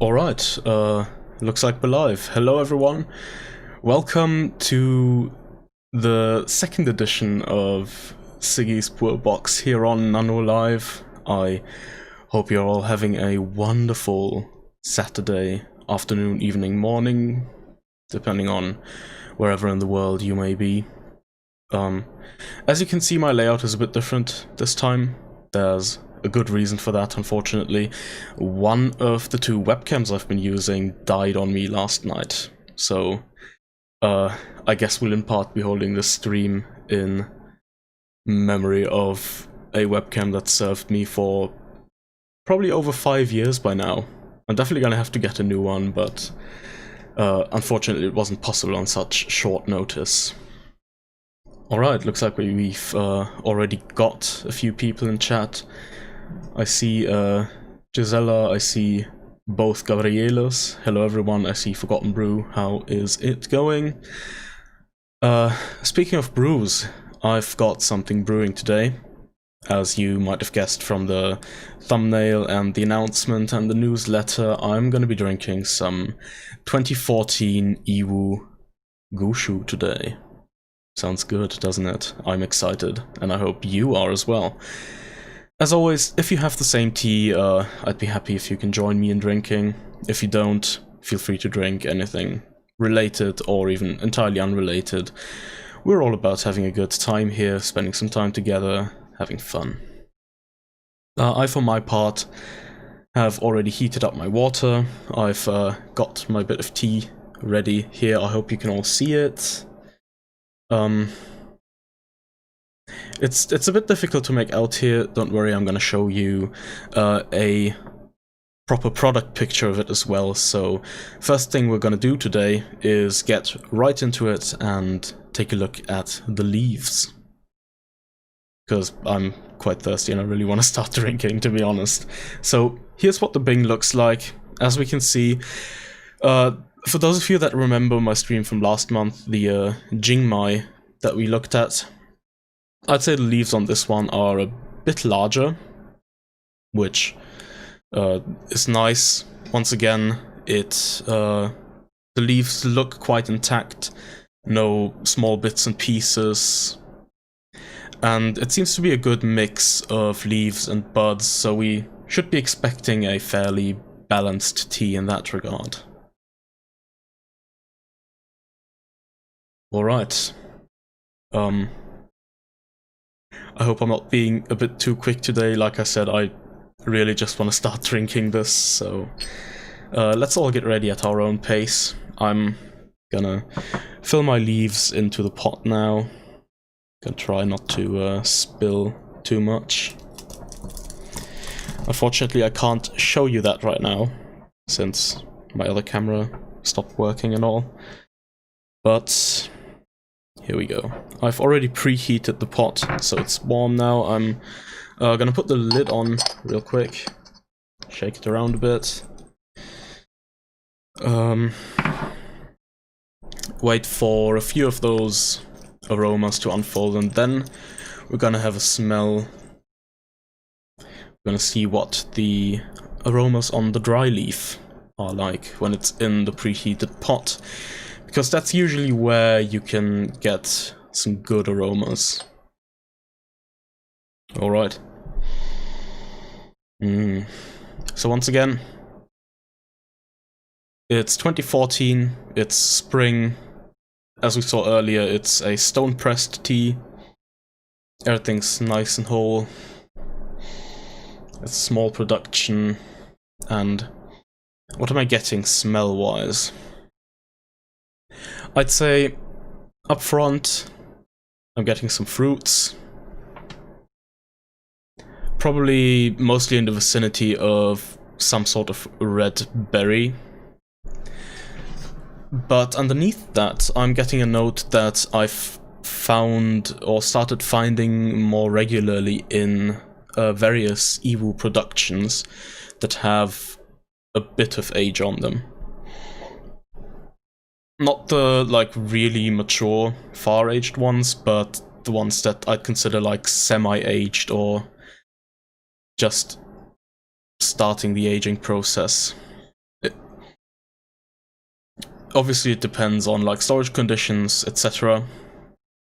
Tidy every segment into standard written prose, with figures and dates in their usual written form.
Alright, looks like we're live. Hello everyone, welcome to the second edition of Sigi's Pu'er box here on NannuoLive. I hope you're all having a wonderful Saturday afternoon, evening, morning, depending on wherever in the world you may be. As you can see, my layout is a bit different this time. There's a good reason for that, unfortunately. One of the two webcams I've been using died on me last night, so I guess we'll in part be holding this stream in memory of a webcam that served me for probably over 5 years by now. I'm definitely gonna have to get a new one, but unfortunately it wasn't possible on such short notice. Alright, looks like we've already got a few people in chat. I see Gisela, I see both Gabrielos. Hello everyone, I see Forgotten Brew. How is it going? Speaking of brews, I've got something brewing today. As you might have guessed from the thumbnail and the announcement and the newsletter, I'm going to be drinking some 2014 Yiwu Gushu today. Sounds good, doesn't it? I'm excited, and I hope you are as well. As always, if you have the same tea, I'd be happy if you can join me in drinking. If you don't, feel free to drink anything related or even entirely unrelated. We're all about having a good time here, spending some time together, having fun. I, for my part, have already heated up my water. I've got my bit of tea ready here. I hope you can all see it. It's a bit difficult to make out here. Don't worry, I'm gonna show you a proper product picture of it as well. So first thing we're gonna do today is get right into it and take a look at the leaves, because I'm quite thirsty and I really want to start drinking, to be honest. So here's what the Bing looks like. As we can see, for those of you that remember my stream from last month, the Jingmai that we looked at, I'd say the leaves on this one are a bit larger, which is nice. Once again, the leaves look quite intact, no small bits and pieces, and it seems to be a good mix of leaves and buds, so we should be expecting a fairly balanced tea in that regard. Alright. I hope I'm not being a bit too quick today. Like I said, I really just want to start drinking this, so let's all get ready at our own pace. I'm gonna fill my leaves into the pot now. Gonna try not to spill too much. Unfortunately, I can't show you that right now, since my other camera stopped working and all. But here we go. I've already preheated the pot, so it's warm now. I'm gonna put the lid on real quick, shake it around a bit. Wait for a few of those aromas to unfold, and then we're gonna have a smell. We're gonna see what the aromas on the dry leaf are like when it's in the preheated pot, because that's usually where you can get some good aromas. Alright. So once again, it's 2014, it's spring. As we saw earlier, it's a stone-pressed tea. Everything's nice and whole. It's small production. And what am I getting smell-wise? I'd say up front, I'm getting some fruits. Probably mostly in the vicinity of some sort of red berry. But underneath that, I'm getting a note that I've found or started finding more regularly in various Yiwu productions that have a bit of age on them. Not the, like, really mature, far-aged ones, but the ones that I'd consider, like, semi-aged or just starting the aging process. Obviously it depends on like storage conditions, etc.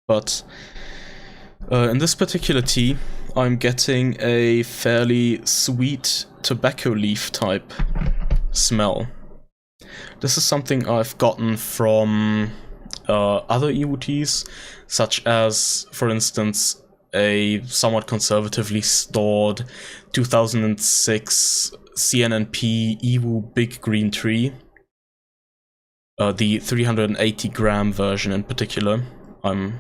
But in this particular tea, I'm getting a fairly sweet tobacco leaf type smell. This is something I've gotten from other Yiwu teas, such as, for instance, a somewhat conservatively stored 2006 CNNP Yiwu Big Green Tree. The 380 gram version in particular. I'm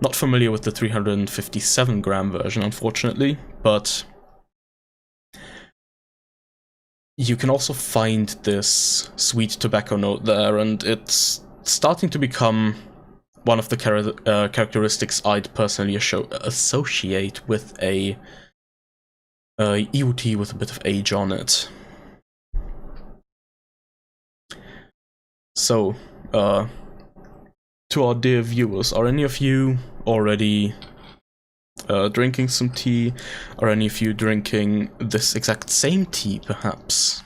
not familiar with the 357 gram version, unfortunately, but you can also find this sweet tobacco note there, and it's starting to become one of the characteristics I'd personally associate with a Yiwu tea with a bit of age on it. So, to our dear viewers, are any of you already drinking some tea? Are any of you drinking this exact same tea, perhaps?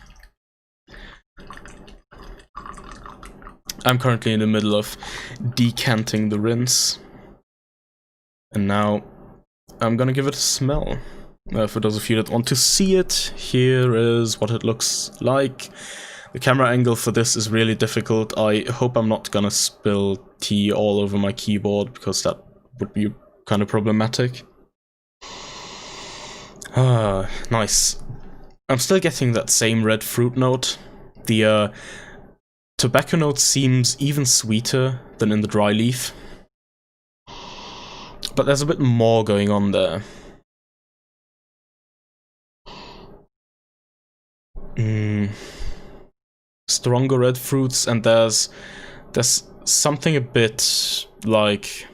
I'm currently in the middle of decanting the rinse, and now I'm gonna give it a smell. For those of you that want to see it, here is what it looks like. The camera angle for this is really difficult. I hope I'm not gonna spill tea all over my keyboard, because that would be kind of problematic. Ah, nice. I'm still getting that same red fruit note. The tobacco note seems even sweeter than in the dry leaf, but there's a bit more going on there. Stronger red fruits, and there's something a bit like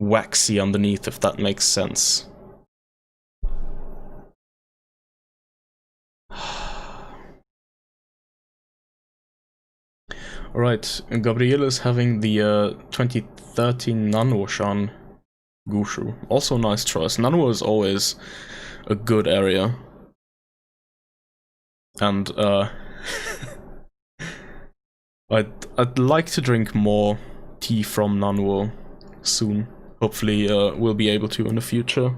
waxy underneath, if that makes sense. Alright, Gabriel is having the 2013 Nannuoshan Gushu. Also a nice choice. Nannuo is always a good area. And I'd like to drink more tea from Nannuo soon. Hopefully we'll be able to in the future.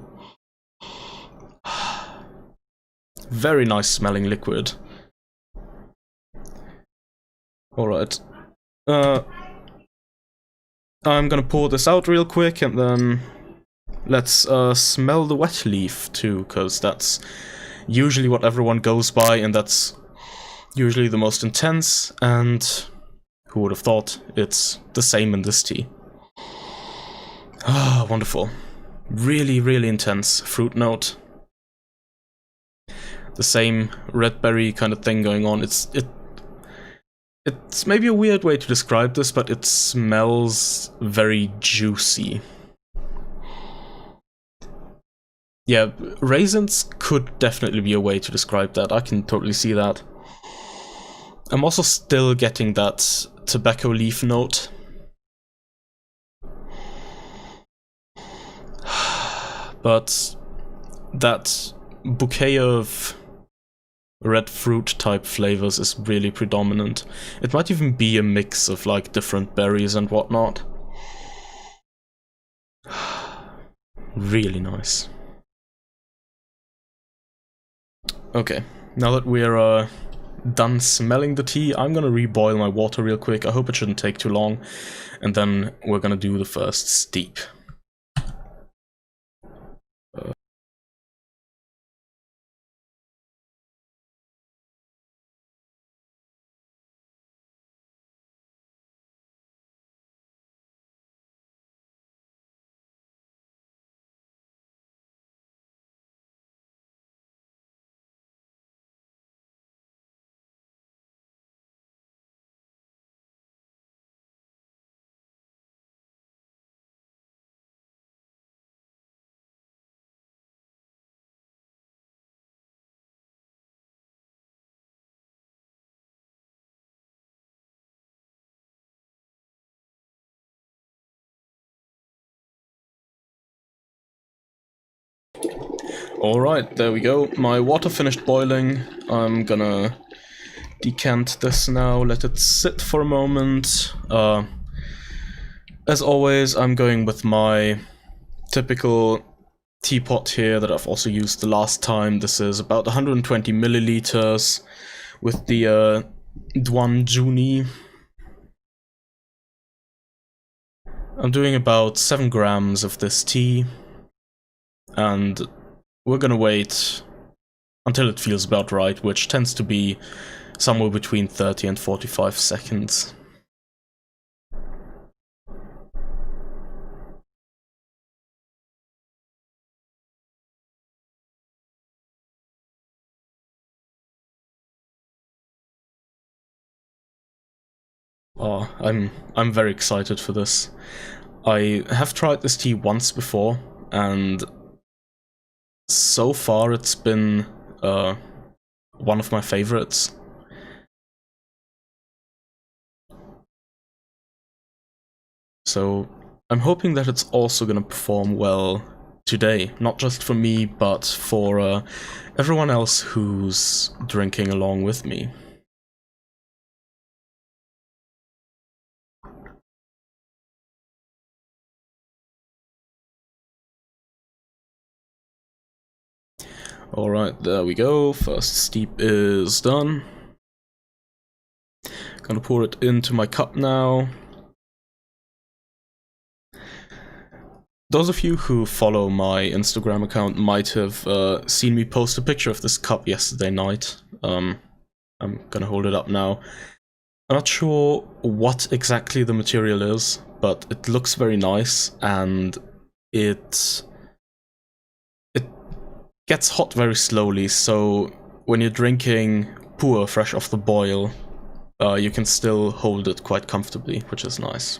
Very nice smelling liquid. Alright. I'm gonna pour this out real quick, and then let's smell the wet leaf too, because that's usually what everyone goes by, and that's usually the most intense, and who would have thought it's the same in this tea. Ah, wonderful. Really, really intense fruit note. The same red berry kind of thing going on. It's maybe a weird way to describe this, but it smells very juicy. Yeah, raisins could definitely be a way to describe that. I can totally see that. I'm also still getting that tobacco leaf note. But that bouquet of red fruit type flavors is really predominant. It might even be a mix of like different berries and whatnot. Really nice. Okay, now that we're done smelling the tea, I'm gonna reboil my water real quick. I hope it shouldn't take too long, and then we're gonna do the first steep. Alright, there we go. My water finished boiling. I'm gonna decant this now, let it sit for a moment. As always, I'm going with my typical teapot here that I've also used the last time. This is about 120 milliliters with the Duan Juni. I'm doing about 7 grams of this tea, and we're gonna wait until it feels about right, which tends to be somewhere between 30 and 45 seconds. Oh, I'm very excited for this. I have tried this tea once before, and so far it's been one of my favorites. So I'm hoping that it's also gonna perform well today, not just for me, but for everyone else who's drinking along with me. Alright, there we go. First steep is done. Gonna pour it into my cup now. Those of you who follow my Instagram account might have seen me post a picture of this cup yesterday night. I'm gonna hold it up now. I'm not sure what exactly the material is, but it looks very nice, and it gets hot very slowly, so when you're drinking Pu'er fresh off the boil, you can still hold it quite comfortably, which is nice.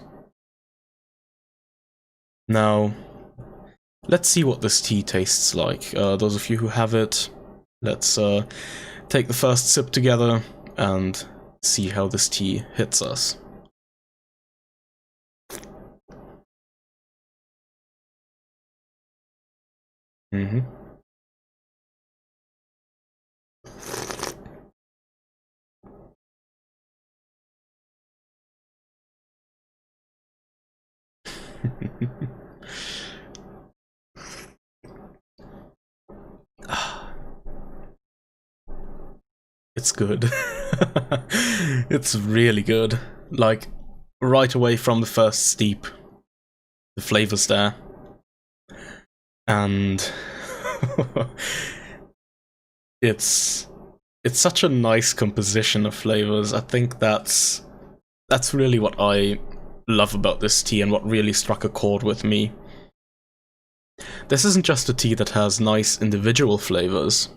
Now, let's see what this tea tastes like. Those of you who have it, let's take the first sip together and see how this tea hits us. It's good. It's really good. Like, right away from the first steep, the flavor's there. And it's such a nice composition of flavors. I think that's really what I love about this tea and what really struck a chord with me. This isn't just a tea that has nice individual flavors.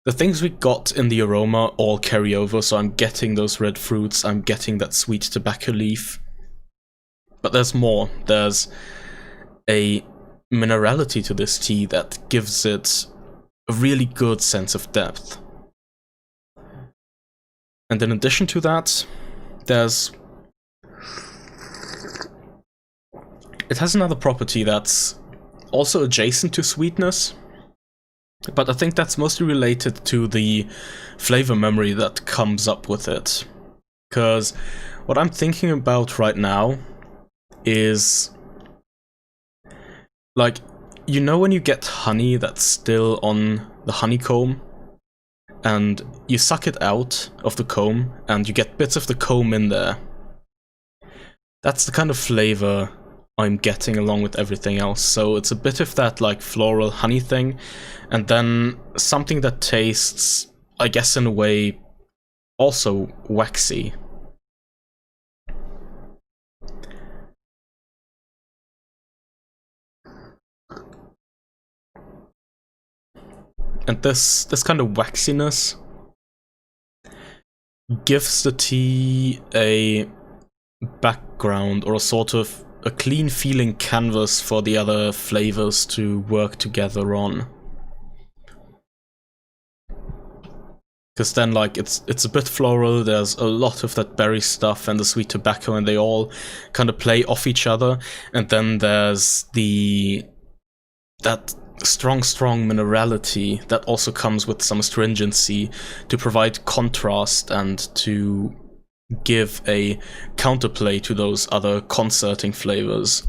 The things we got in the aroma all carry over, so I'm getting those red fruits, I'm getting that sweet tobacco leaf. But there's more. There's a minerality to this tea that gives it a really good sense of depth. And in addition to that, it has another property that's also adjacent to sweetness, but I think that's mostly related to the flavor memory that comes up with it. Because what I'm thinking about right now is, like, you know when you get honey that's still on the honeycomb, and you suck it out of the comb, and you get bits of the comb in there? That's the kind of flavor I'm getting along with everything else. So it's a bit of that, like, floral honey thing, and then something that tastes, I guess in a way, also waxy. And this kind of waxiness gives the tea a background, or a sort of a clean feeling canvas for the other flavors to work together on. Because then, like, it's a bit floral, there's a lot of that berry stuff and the sweet tobacco, and they all kind of play off each other. And then there's that strong minerality that also comes with some astringency to provide contrast and to give a counterplay to those other concerting flavors.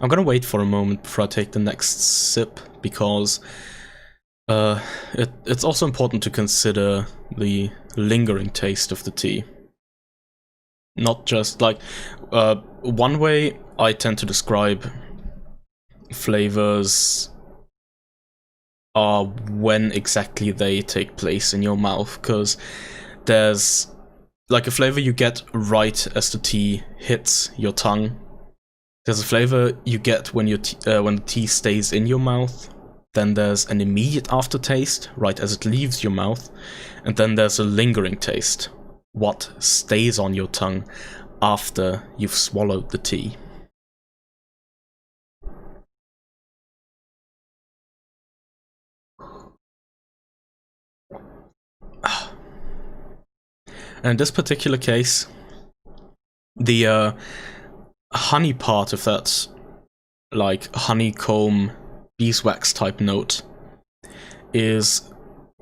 I'm gonna wait for a moment before I take the next sip, because it's also important to consider the lingering taste of the tea. Not just like one way I tend to describe flavors are when exactly they take place in your mouth, because there's like a flavor you get right as the tea hits your tongue. There's a flavor you get when when the tea stays in your mouth. Then there's an immediate aftertaste right as it leaves your mouth, and then there's a lingering taste, what stays on your tongue after you've swallowed the tea. And in this particular case, the honey part of that, like honeycomb beeswax type note, is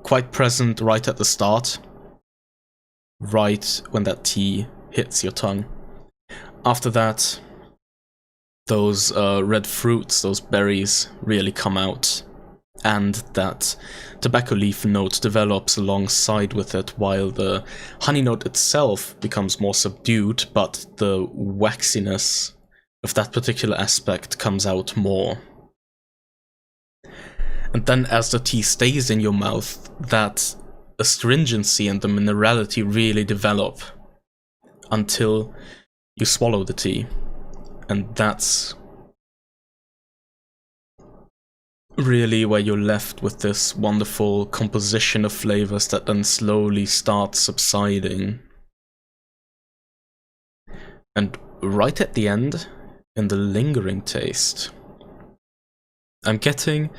quite present right at the start, right when that tea hits your tongue. After that, those red fruits, those berries, really come out, and that tobacco leaf note develops alongside with it, while the honey note itself becomes more subdued, but the waxiness of that particular aspect comes out more. And then as the tea stays in your mouth, that astringency and the minerality really develop until you swallow the tea. And that's really where you're left with this wonderful composition of flavors that then slowly start subsiding. And right at the end, in the lingering taste, I'm getting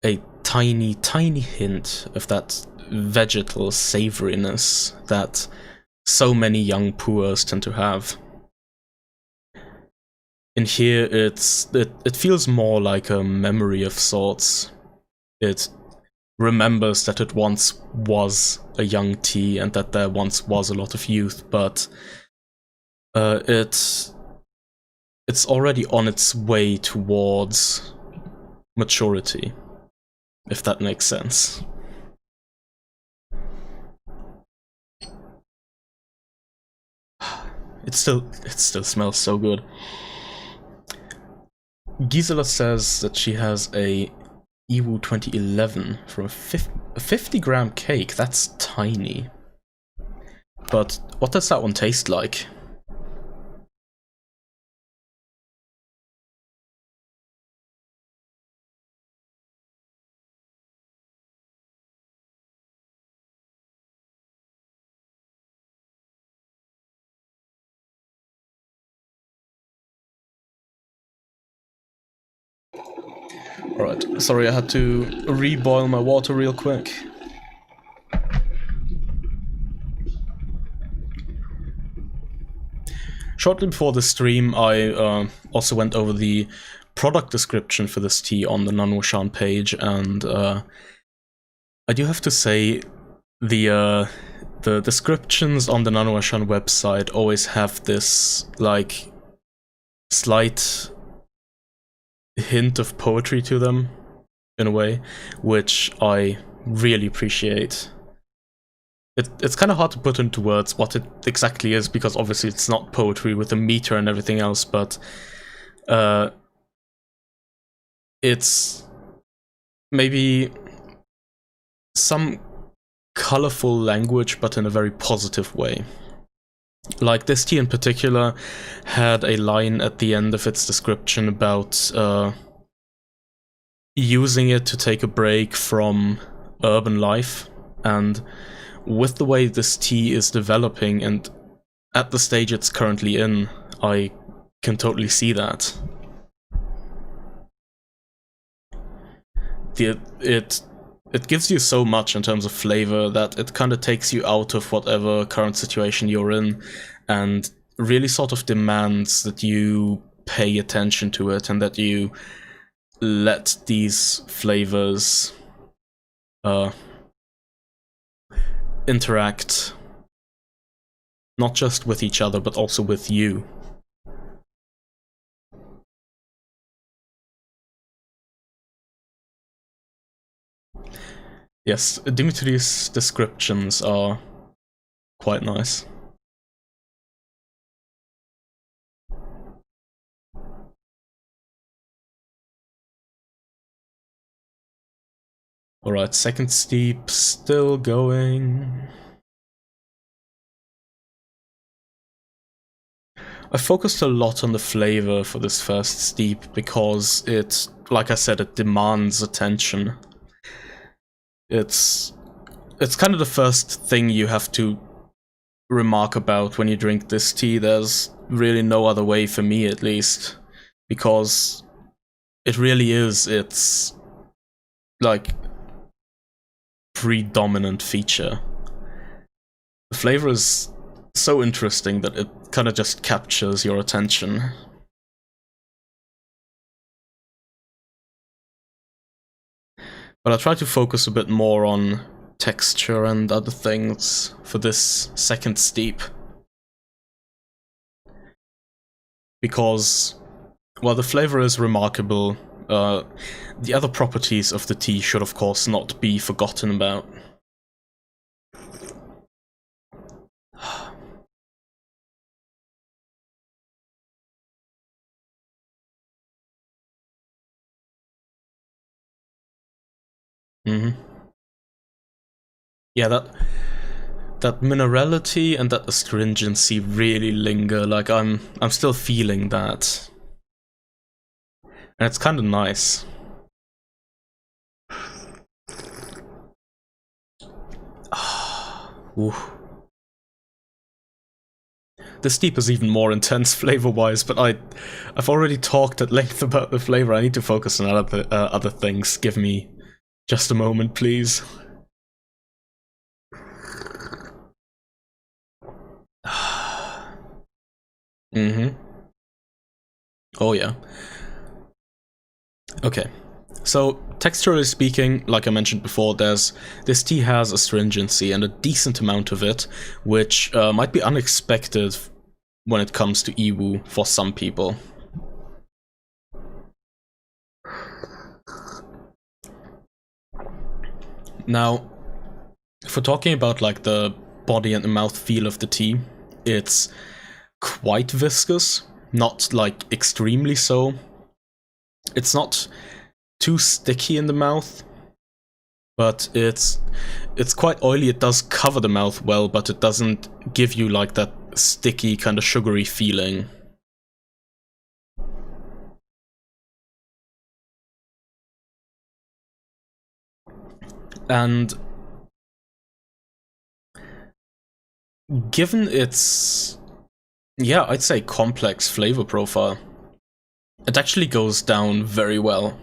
a tiny hint of that vegetal savoriness that so many young Pu'ers tend to have. In here, it feels more like a memory of sorts. It remembers that it once was a young tea and that there once was a lot of youth, but it's already on its way towards maturity, if that makes sense. It still smells so good. Gisela says that she has a Yiwu 2011 from a 50-gram cake. That's tiny. But what does that one taste like? Alright, sorry, I had to reboil my water real quick. Shortly before the stream, I also went over the product description for this tea on the Nannuoshan page, and I do have to say the descriptions on the Nannuoshan website always have this, like, slight hint of poetry to them, in a way, which I really appreciate. It's kind of hard to put into words what it exactly is, because obviously it's not poetry with a meter and everything else, but it's maybe some colorful language, but in a very positive way. Like, this tea in particular had a line at the end of its description about using it to take a break from urban life, and with the way this tea is developing and at the stage it's currently in, I can totally see that. it gives you so much in terms of flavor that it kind of takes you out of whatever current situation you're in, and really sort of demands that you pay attention to it and that you let these flavors interact not just with each other but also with you. Yes, Dimitri's descriptions are quite nice. Alright, second steep, still going. I focused a lot on the flavor for this first steep because it, like I said, it demands attention. It's kind of the first thing you have to remark about when you drink this tea. There's really no other way, for me at least, because it really is its like predominant feature. The flavor is so interesting that it kind of just captures your attention. But I'll try to focus a bit more on texture and other things for this second steep. Because, while the flavor is remarkable, the other properties of the tea should of course not be forgotten about. Yeah, that minerality and that astringency really linger. Like I'm still feeling that, and it's kind of nice. Ooh. The steep is even more intense flavor-wise, but I've already talked at length about the flavor. I need to focus on other things. Give me just a moment, please. Oh yeah. Okay. So, texturally speaking, like I mentioned before, this tea has astringency and a decent amount of it, which might be unexpected when it comes to Yiwu for some people. Now, if we're talking about like the body and the mouth feel of the tea, it's quite viscous, not like extremely so. It's not too sticky in the mouth, but it's quite oily. It does cover the mouth well, but it doesn't give you like that sticky kind of sugary feeling. And given its, yeah, I'd say complex flavor profile, it actually goes down very well.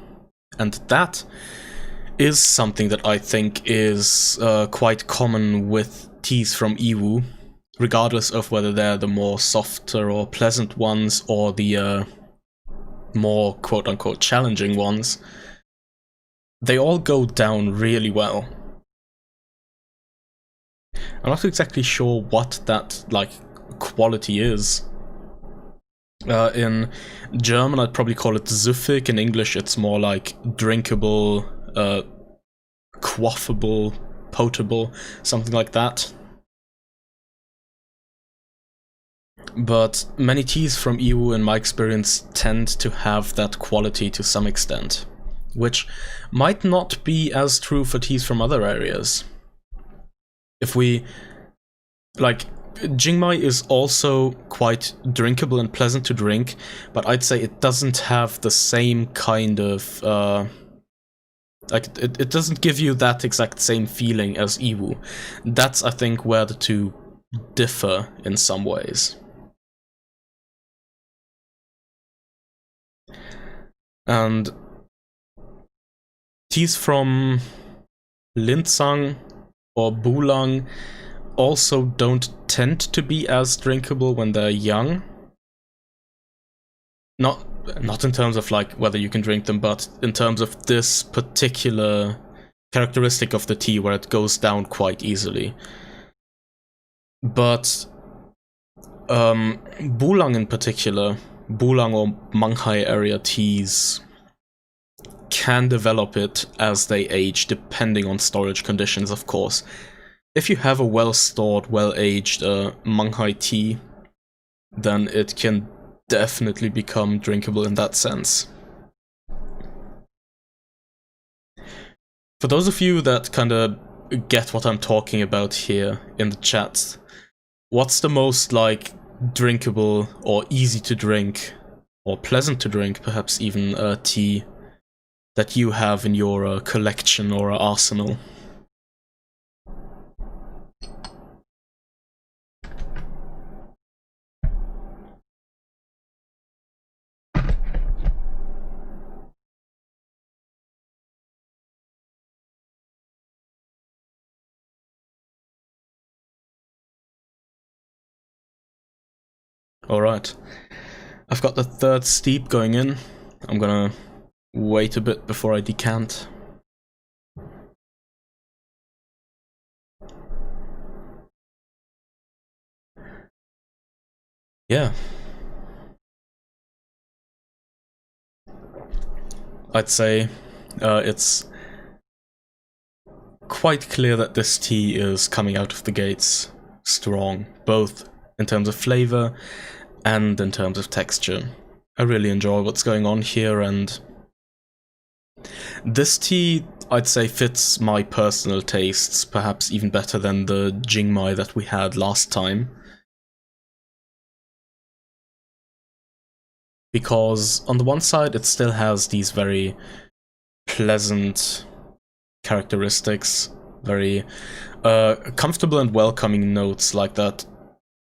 And that is something that I think is quite common with teas from Yiwu, regardless of whether they're the more softer or pleasant ones or the more quote-unquote challenging ones. They all go down really well. I'm not exactly sure what that, like, quality is. In German, I'd probably call it süffig. In English, it's more like drinkable, quaffable, potable, something like that. But many teas from Yiwu, in my experience, tend to have that quality to some extent, which might not be as true for teas from other areas. If we, like, Jingmai is also quite drinkable and pleasant to drink, but I'd say it doesn't have the same kind of, like, it doesn't give you that exact same feeling as Yiwu. That's, I think, where the two differ in some ways. And teas from Linsang or Bulang also don't tend to be as drinkable when they're young. Not in terms of like whether you can drink them, but in terms of this particular characteristic of the tea where it goes down quite easily. But Bulang in particular, Bulang or Manghai area teas can develop it as they age, depending on storage conditions, of course. If you have a well-stored, well-aged Manghai tea, then it can definitely become drinkable in that sense. For those of you that kind of get what I'm talking about here in the chat, what's the most, like, drinkable or easy to drink, or pleasant to drink, perhaps even, tea that you have in your collection or arsenal? Alright. I've got the third steep going in. I'm gonna wait a bit before I decant. Yeah. I'd say it's quite clear that this tea is coming out of the gates strong, both in terms of flavor and in terms of texture. I really enjoy what's going on here, and this tea, I'd say, fits my personal tastes, perhaps even better than the Jingmai that we had last time. Because on the one side, it still has these very pleasant characteristics, very comfortable and welcoming notes, like that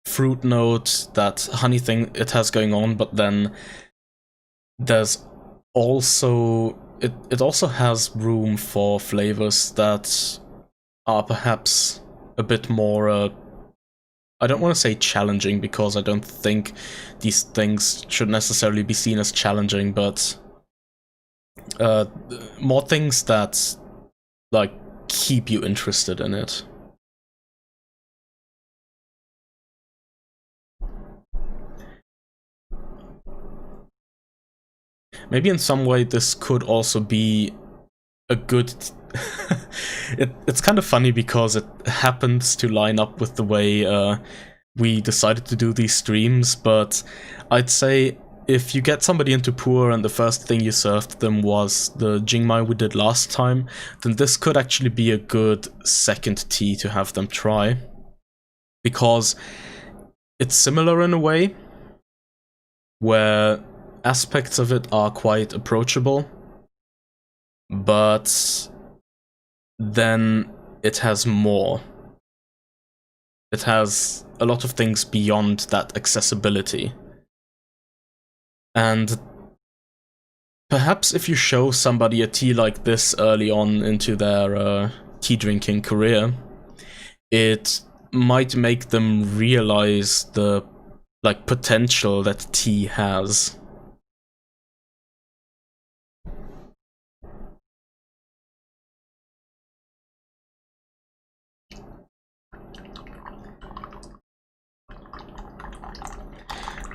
fruit note, that honey thing it has going on, but then there's also it also has room for flavors that are perhaps a bit more I don't want to say challenging, because I don't think these things should necessarily be seen as challenging, but more things that, like, keep you interested in it. Maybe in some way this could also be a good... it's kind of funny because it happens to line up with the way we decided to do these streams, but I'd say if you get somebody into Pu'er and the first thing you served them was the Jingmai we did last time, then this could actually be a good second tea to have them try. Because it's similar in a way, where aspects of it are quite approachable, but then it has more. It has a lot of things beyond that accessibility. And perhaps if you show somebody a tea like this early on into their tea drinking career, it might make them realize the, like, potential that tea has.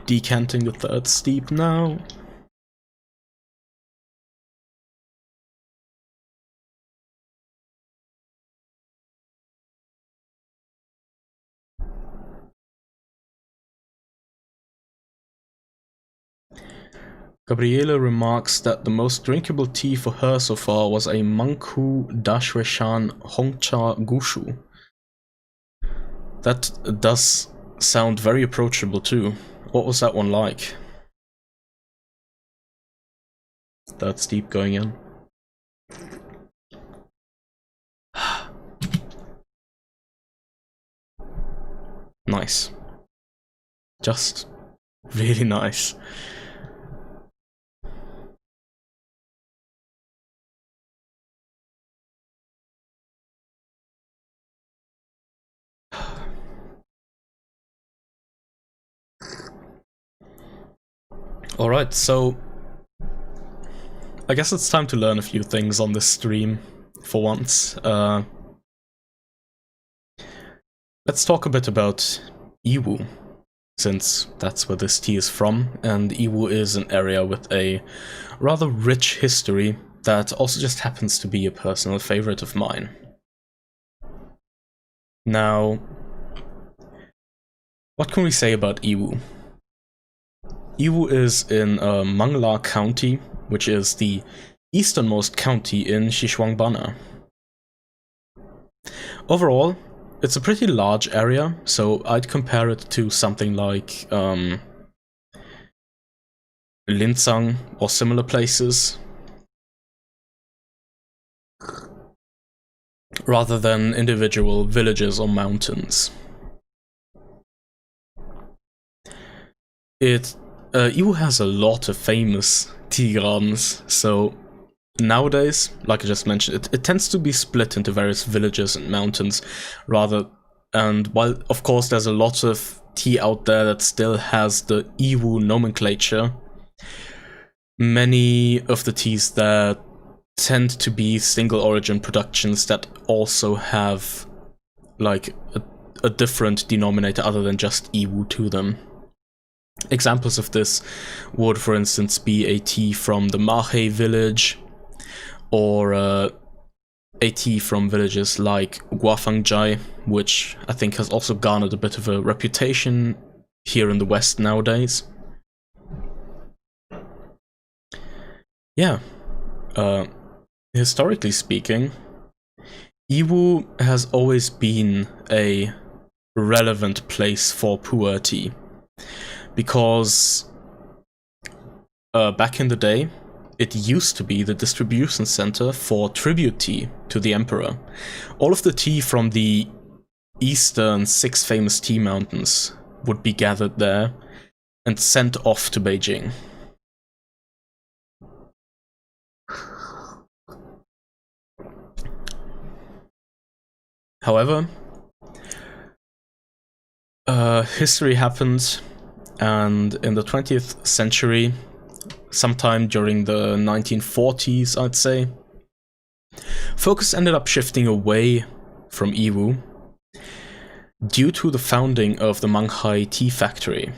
Decanting the third steep now. Gabriele remarks that the most drinkable tea for her so far was a Manghu Dashreshan Hongcha Gushu. That does sound very approachable too. What was that one like? Third steep going in. Nice. Just really nice. Alright, so I guess it's time to learn a few things on this stream for once. Let's talk a bit about Yiwu, since that's where this tea is from, and Yiwu is an area with a rather rich history that also just happens to be a personal favorite of mine. Now, what can we say about Yiwu? Yiwu is in Mangla County, which is the easternmost county in Xishuangbanna. Overall, it's a pretty large area, so I'd compare it to something like Linzang or similar places, rather than individual villages or mountains. Yiwu has a lot of famous tea gardens, so nowadays, like I just mentioned, it tends to be split into various villages and mountains, and while of course there's a lot of tea out there that still has the Yiwu nomenclature, many of the teas there tend to be single origin productions that also have like a different denominator other than just Yiwu to them. Examples of this would, for instance, be a tea from the Mahe village, or a tea from villages like Guafangjai, which I think has also garnered a bit of a reputation here in the West nowadays. Yeah, historically speaking, Yiwu has always been a relevant place for Pu'er tea, because back in the day, it used to be the distribution center for tribute tea to the emperor. All of the tea from the eastern 6 famous tea mountains would be gathered there and sent off to Beijing. However, history happened, and in the 20th century, sometime during the 1940s, I'd say, focus ended up shifting away from Yiwu due to the founding of the Manghai Tea Factory.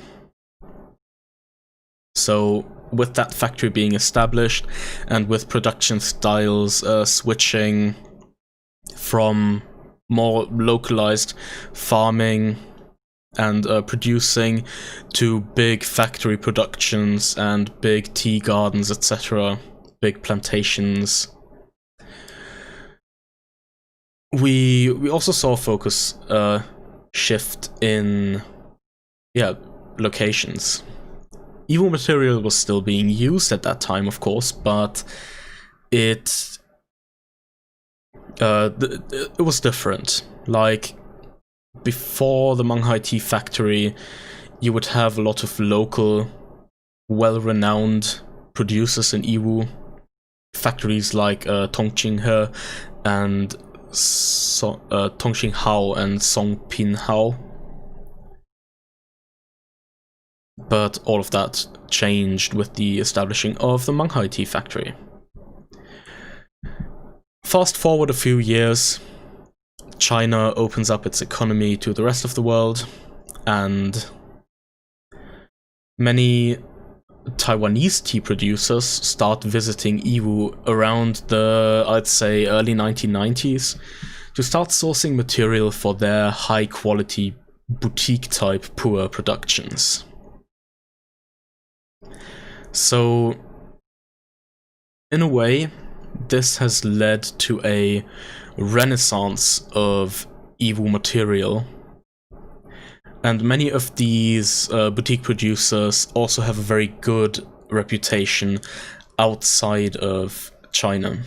So, with that factory being established, and with production styles switching from more localized farming and producing to big factory productions and big tea gardens, etc., big plantations, we also saw a focus shift in locations. Yiwu material was still being used at that time, of course, but it was different. Like, before the Manghai Tea Factory, you would have a lot of local, well-renowned producers in Yiwu. Factories like Tongqinghe and Tongqinghao and Songpinhao. But all of that changed with the establishing of the Manghai Tea Factory. Fast forward a few years, China opens up its economy to the rest of the world, and many Taiwanese tea producers start visiting Yiwu around the, I'd say, early 1990s to start sourcing material for their high-quality boutique-type Pu'er productions. So, in a way, this has led to a renaissance of Yiwu material, and many of these boutique producers also have a very good reputation outside of China.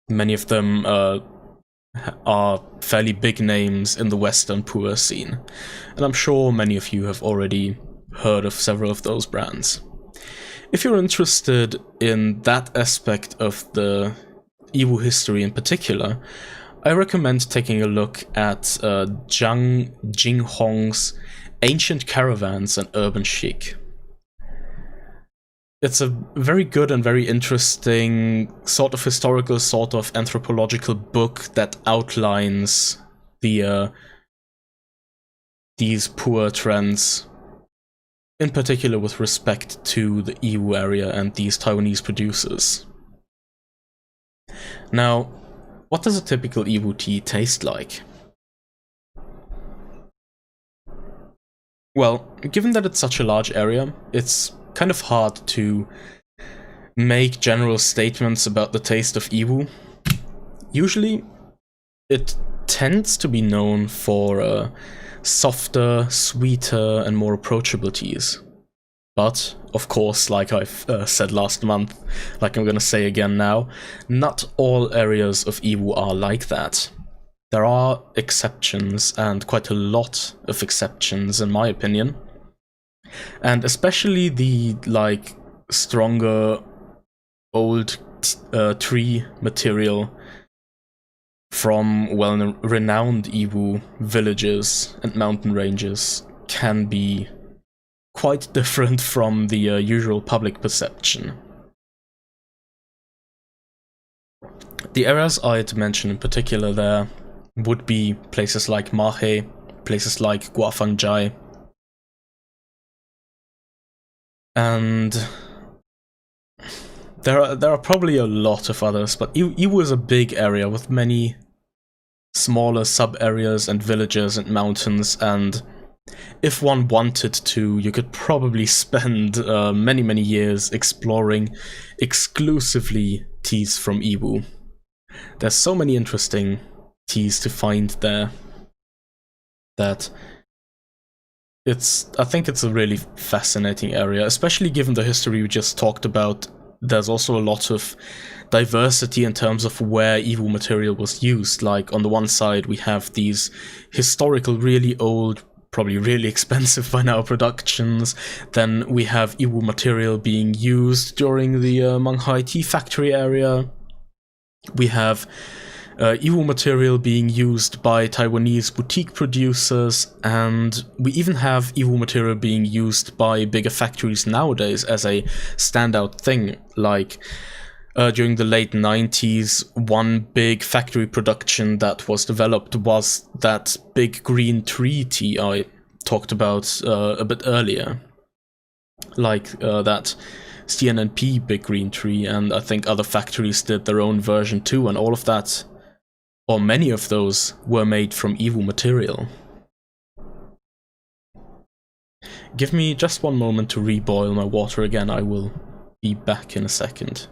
Many of them are fairly big names in the Western Pu'er scene, and I'm sure many of you have already heard of several of those brands. If you're interested in that aspect of the Yiwu history in particular, I recommend taking a look at Zhang Jinghong's Ancient Caravans and Urban Chic. it's a very good and very interesting sort of historical, sort of anthropological book that outlines the these Pu'er trends, in particular with respect to the Yiwu area and these Taiwanese producers. Now, what does a typical Yiwu tea taste like? Well, given that it's such a large area, it's kind of hard to make general statements about the taste of Yiwu. Usually, it tends to be known for softer, sweeter, and more approachable teas. But, of course, like I've said last month, like I'm gonna say again now, not all areas of Yiwu are like that. There are exceptions, and quite a lot of exceptions in my opinion. And especially the, like, stronger old tree material from well-renowned Yiwu villages and mountain ranges can be quite different from the usual public perception. The areas I'd mention in particular there would be places like Mahe, places like Guafangjai, and there are probably a lot of others, but Yiwu is a big area with many smaller sub-areas and villages and mountains, and if one wanted to, you could probably spend many years exploring exclusively teas from Yiwu. There's so many interesting teas to find there that I think it's a really fascinating area, especially given the history we just talked about. There's also a lot of diversity in terms of where Yiwu material was used. Like, on the one side we have these historical, really old, probably really expensive by now productions. Then we have Yiwu material being used during the Manghai tea factory area. We have Yiwu material being used by Taiwanese boutique producers, and we even have Yiwu material being used by bigger factories nowadays as a standout thing. Like, during the late 90s, one big factory production that was developed was that big green tree tea I talked about a bit earlier. Like that CNNP big green tree, and I think other factories did their own version too, and all of that, or many of those, were made from Yiwu material. Give me just one moment to reboil my water again, I will be back in a second.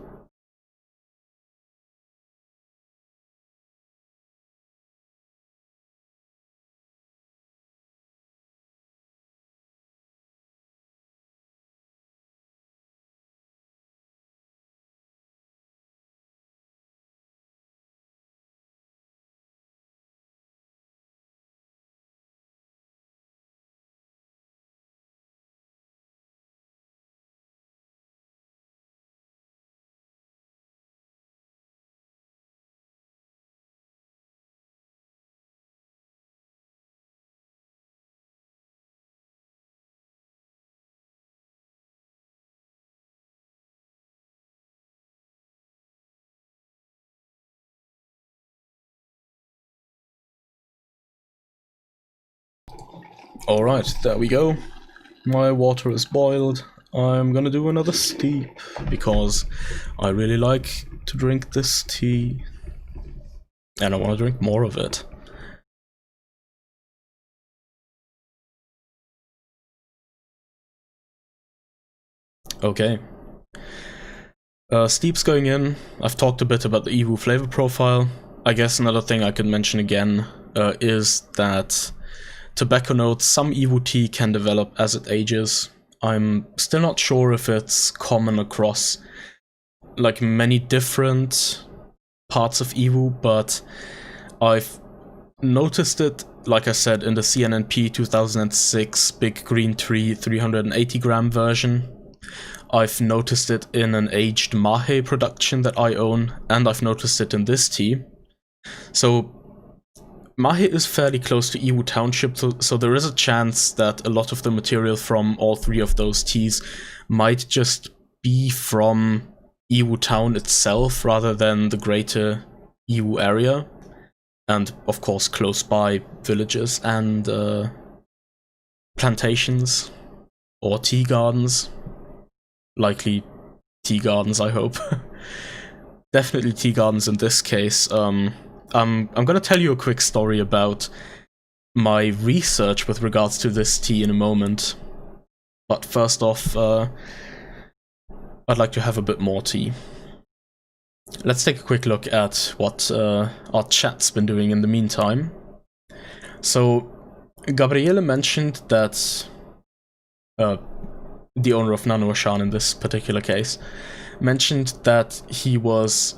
Alright, there we go. My water is boiled. I'm gonna do another steep, because I really like to drink this tea, and I want to drink more of it. Okay. Steep's going in. I've talked a bit about the Yiwu flavor profile. I guess another thing I could mention again is that tobacco notes, some Yiwu tea can develop as it ages. I'm still not sure if it's common across like many different parts of Yiwu, but I've noticed it, like I said, in the CNNP 2006 Big Green Tree 380 gram version. I've noticed it in an aged Mahe production that I own, and I've noticed it in this tea. So Mahe is fairly close to Yiwu Township, so there is a chance that a lot of the material from all three of those teas might just be from Yiwu town itself rather than the greater Yiwu area, and of course close by villages and plantations or tea gardens. Likely tea gardens, I hope. Definitely tea gardens in this case. I'm gonna tell you a quick story about my research with regards to this tea in a moment. But first off, I'd like to have a bit more tea. Let's take a quick look at what our chat's been doing in the meantime. So, Gabriele mentioned that the owner of Nannuoshan in this particular case, mentioned that he was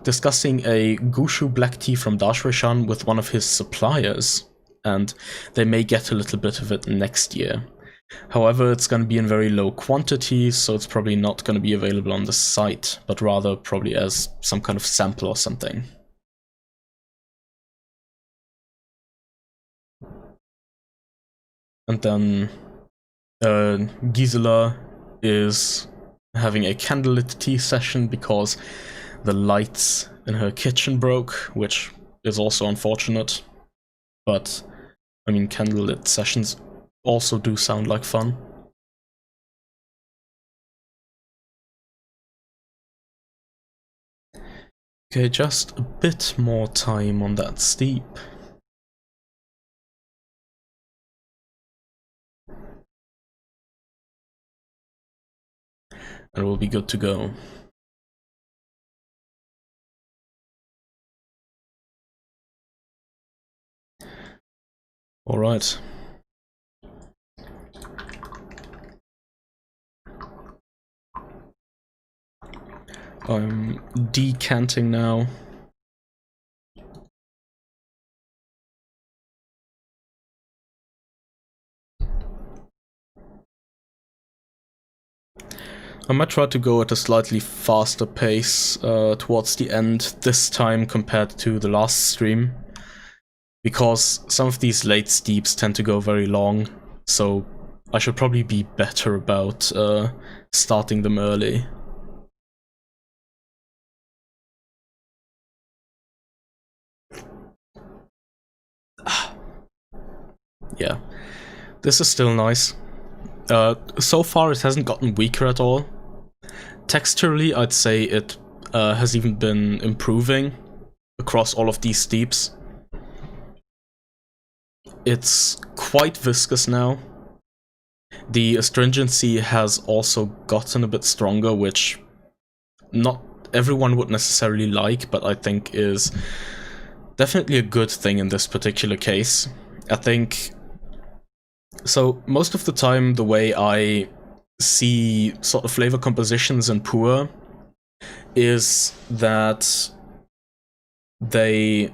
discussing a Gushu black tea from Dashueshan with one of his suppliers, and they may get a little bit of it next year. However, it's going to be in very low quantities, so it's probably not going to be available on the site, but rather probably as some kind of sample or something. And then Gisela is having a candlelit tea session because the lights in her kitchen broke, which is also unfortunate. But, I mean, candlelit sessions also do sound like fun. Okay, just a bit more time on that steep. And we'll be good to go. Alright. I'm decanting now. I might try to go at a slightly faster pace towards the end this time compared to the last stream, because some of these late steeps tend to go very long, so I should probably be better about starting them early. Yeah, this is still nice. So far it hasn't gotten weaker at all. Texturally, I'd say it has even been improving across all of these steeps. It's quite viscous now. The astringency has also gotten a bit stronger, which not everyone would necessarily like, but I think is definitely a good thing in this particular case. I think... So, most of the time, the way I see sort of flavor compositions in Pu'er is that there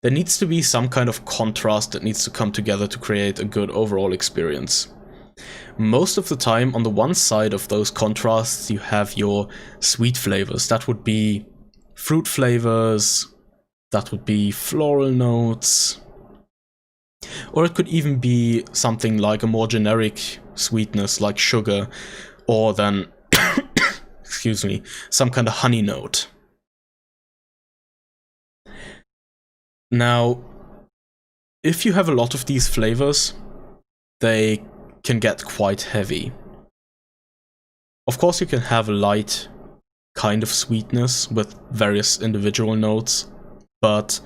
needs to be some kind of contrast that needs to come together to create a good overall experience. Most of the time, on the one side of those contrasts, you have your sweet flavors. That would be fruit flavors, that would be floral notes, or it could even be something like a more generic sweetness like sugar, or then, excuse me, some kind of honey note. Now, if you have a lot of these flavors, they can get quite heavy. Of course, you can have a light kind of sweetness with various individual notes, but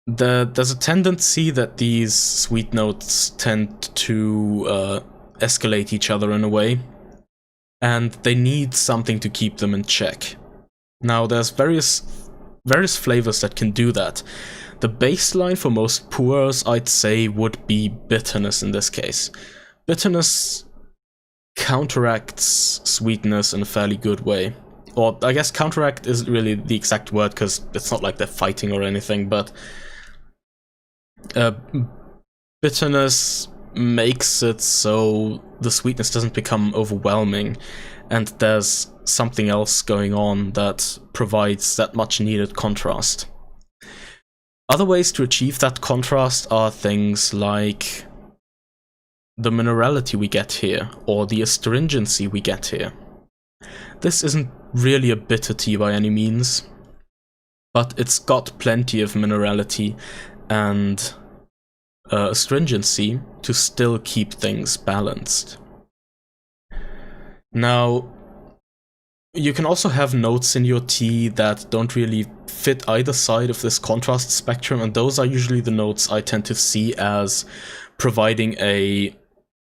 there's a tendency that these sweet notes tend to escalate each other in a way, and they need something to keep them in check. Now, there's various flavors that can do that. The baseline for most Pu'ers, I'd say, would be bitterness in this case. Bitterness counteracts sweetness in a fairly good way. Or, I guess counteract isn't really the exact word, because it's not like they're fighting or anything, but bitterness makes it so the sweetness doesn't become overwhelming, and there's something else going on that provides that much needed contrast. Other ways to achieve that contrast are things like the minerality we get here, or the astringency we get here. This isn't really a bitter tea by any means, but it's got plenty of minerality and astringency to still keep things balanced. Now, you can also have notes in your tea that don't really fit either side of this contrast spectrum, and those are usually the notes I tend to see as providing a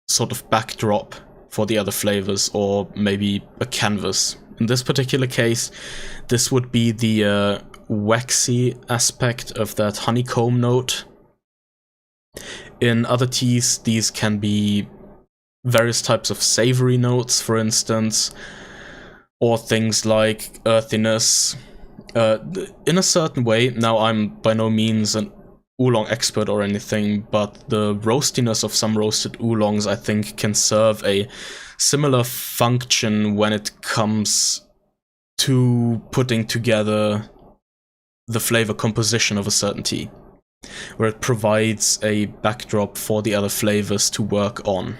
sort of backdrop for the other flavors, or maybe a canvas. In this particular case, this would be the waxy aspect of that honeycomb note. In other teas, these can be various types of savory notes, for instance, or things like earthiness. In a certain way, now I'm by no means an oolong expert or anything, but the roastiness of some roasted oolongs, I think, can serve a similar function when it comes to putting together the flavor composition of a certain tea, where it provides a backdrop for the other flavors to work on.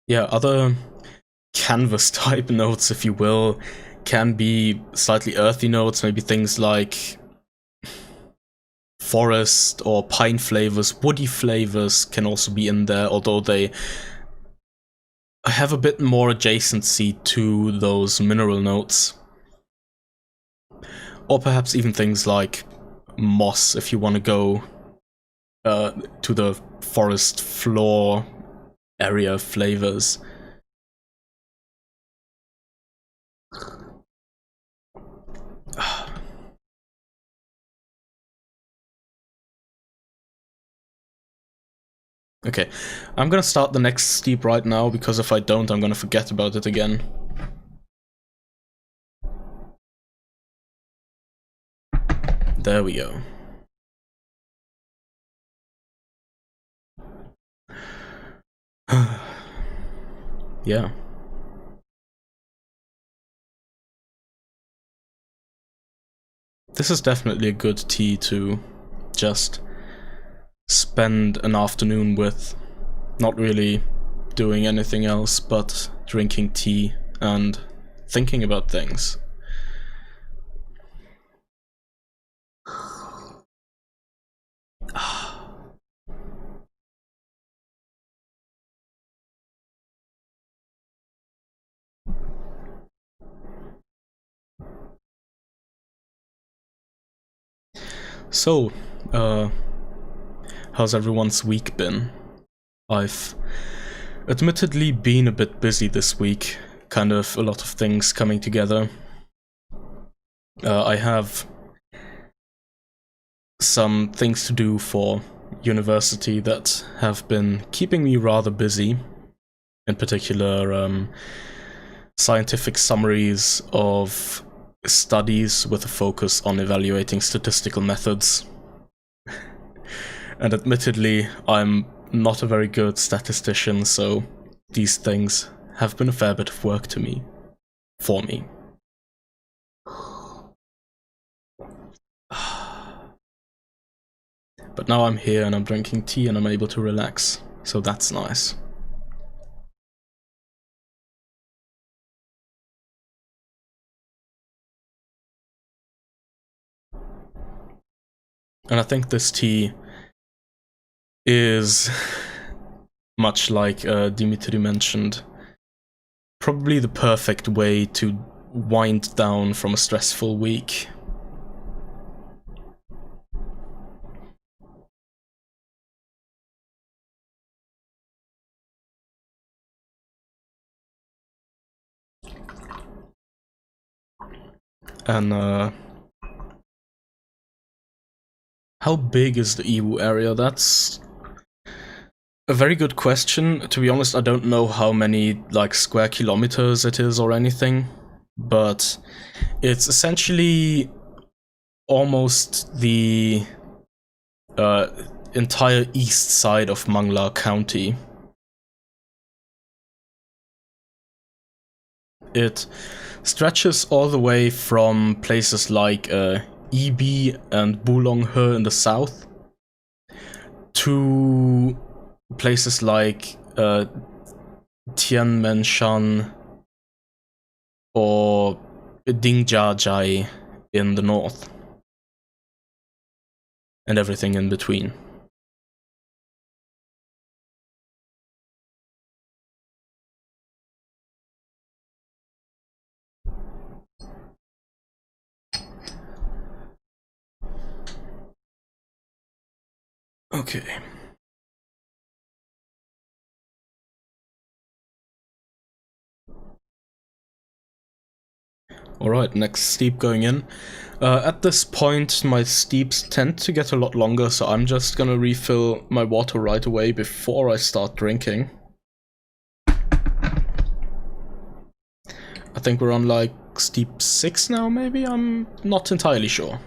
Yeah, other canvas type notes, if you will, can be slightly earthy notes, maybe things like forest or pine flavors. Woody flavors can also be in there, although they have a bit more adjacency to those mineral notes. Or perhaps even things like moss, if you want to go to the forest floor area flavors. Okay, I'm gonna start the next steep right now, because if I don't, I'm gonna forget about it again. There we go. Yeah. This is definitely a good tea to just spend an afternoon with, not really doing anything else but drinking tea and thinking about things. So, how's everyone's week been? I've admittedly been a bit busy this week, kind of a lot of things coming together. I have some things to do for university that have been keeping me rather busy. In particular, scientific summaries of studies with a focus on evaluating statistical methods. And admittedly, I'm not a very good statistician, so these things have been a fair bit of work to me. For me. But now I'm here and I'm drinking tea and I'm able to relax, so that's nice. And I think this tea is, much like Dimitri mentioned, probably the perfect way to wind down from a stressful week. And how big is the Yiwu area? That's a very good question. To be honest, I don't know how many, like, square kilometers it is or anything, but it's essentially almost the entire east side of Mangla County. It stretches all the way from places like Ibi and Bulonghe in the south to places like Tianmenshan or Dingjiajie in the north, and everything in between. Okay. Alright, next steep going in. At this point, my steeps tend to get a lot longer, so I'm just gonna refill my water right away before I start drinking. I think we're on like steep 6 now, maybe? I'm not entirely sure.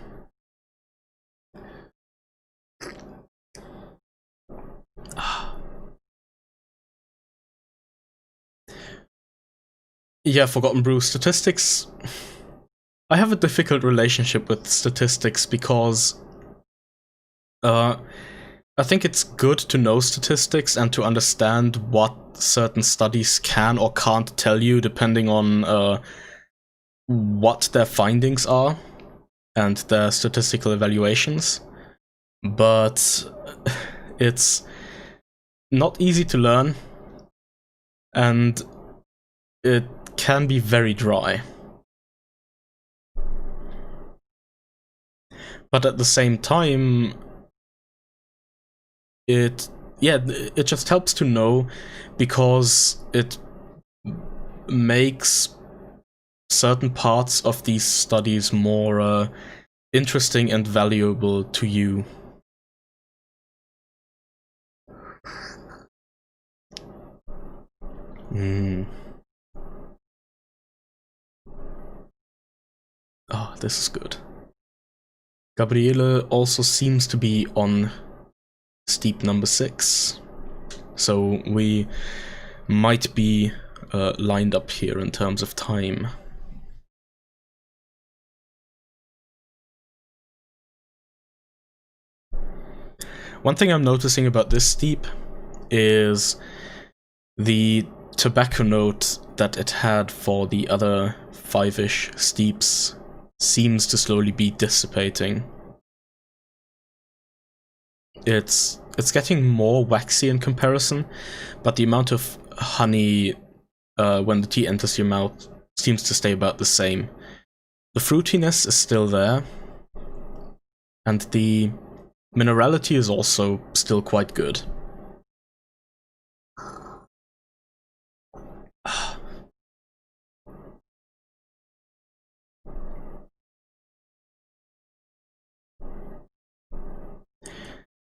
Yeah, Forgotten Brew statistics. I have a difficult relationship with statistics because I think it's good to know statistics and to understand what certain studies can or can't tell you depending on what their findings are and their statistical evaluations. But it's not easy to learn, and it can be very dry. But at the same time, it just helps to know, because it makes certain parts of these studies more interesting and valuable to you. Oh, this is good. Gabriele also seems to be on steep number 6, so we might be lined up here in terms of time. One thing I'm noticing about this steep is the tobacco note that it had for the other 5-ish steeps seems to slowly be dissipating. It's getting more waxy in comparison, but the amount of honey when the tea enters your mouth seems to stay about the same. The fruitiness is still there, and the minerality is also still quite good.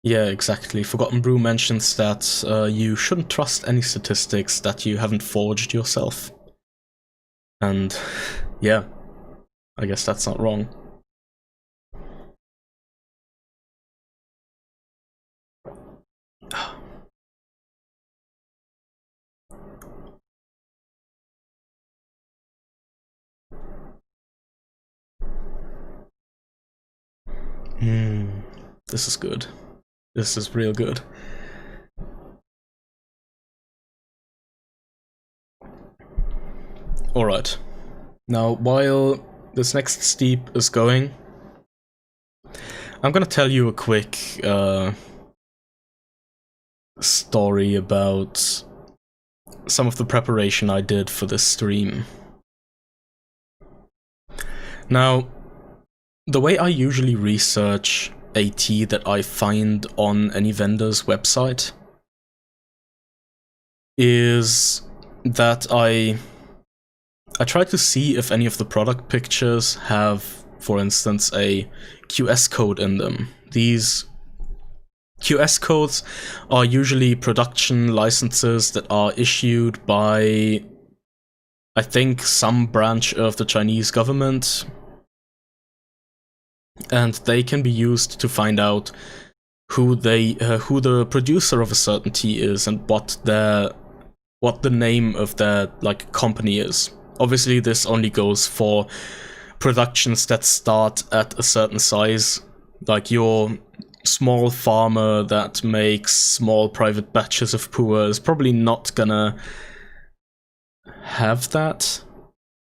Yeah, exactly. Forgotten Brew mentions that you shouldn't trust any statistics that you haven't forged yourself. And yeah, I guess that's not wrong. This is good. This is real good. Alright. Now, while this next steep is going, I'm gonna tell you a quick story about some of the preparation I did for this stream. Now, the way I usually research a tea that I find on any vendor's website is that I try to see if any of the product pictures have, for instance, a QS code in them. These QS codes are usually production licenses that are issued by, I think, some branch of the Chinese government, and they can be used to find out who the producer of a certain tea is and what the name of their company is. Obviously, this only goes for productions that start at a certain size, like your small farmer that makes small private batches of Pu'er is probably not gonna have that,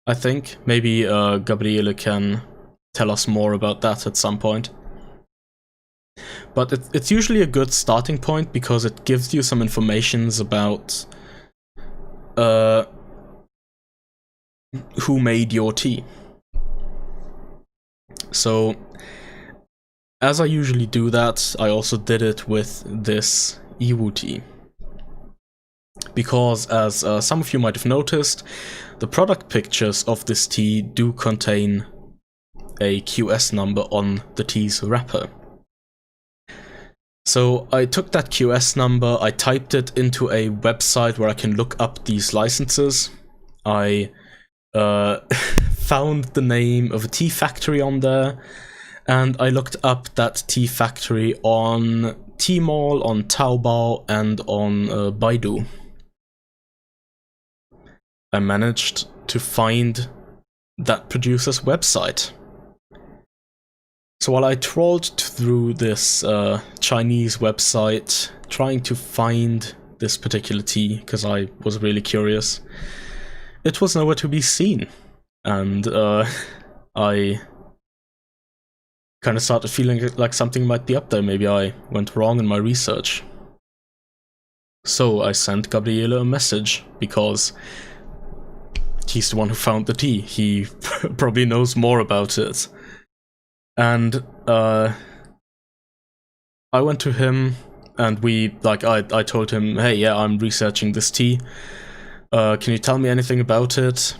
I think. Maybe Gabriele can tell us more about that at some point. But it's usually a good starting point because it gives you some information about who made your tea. So, as I usually do that, I also did it with this Yiwu tea. Because, as some of you might have noticed, the product pictures of this tea do contain a QS number on the tea's wrapper. So I took that QS number, I typed it into a website where I can look up these licenses. I found the name of a tea factory on there, and I looked up that tea factory on Tmall, on Taobao, and on Baidu. I managed to find that producer's website. So while I trawled through this Chinese website, trying to find this particular tea, because I was really curious, it was nowhere to be seen. And I kind of started feeling like something might be up there. Maybe I went wrong in my research. So I sent Gabriele a message, because he's the one who found the tea. He probably knows more about it. And I went to him, and I told him, hey, yeah, I'm researching this tea. Can you tell me anything about it?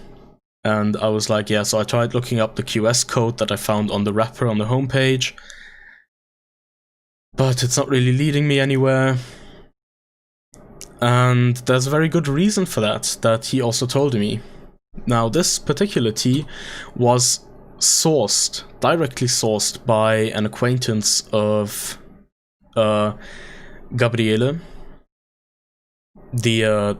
And I was like, yeah, so I tried looking up the QS code that I found on the wrapper on the homepage, but it's not really leading me anywhere. And there's a very good reason for that he also told me. Now, this particular tea was directly sourced by an acquaintance of Gabriele, the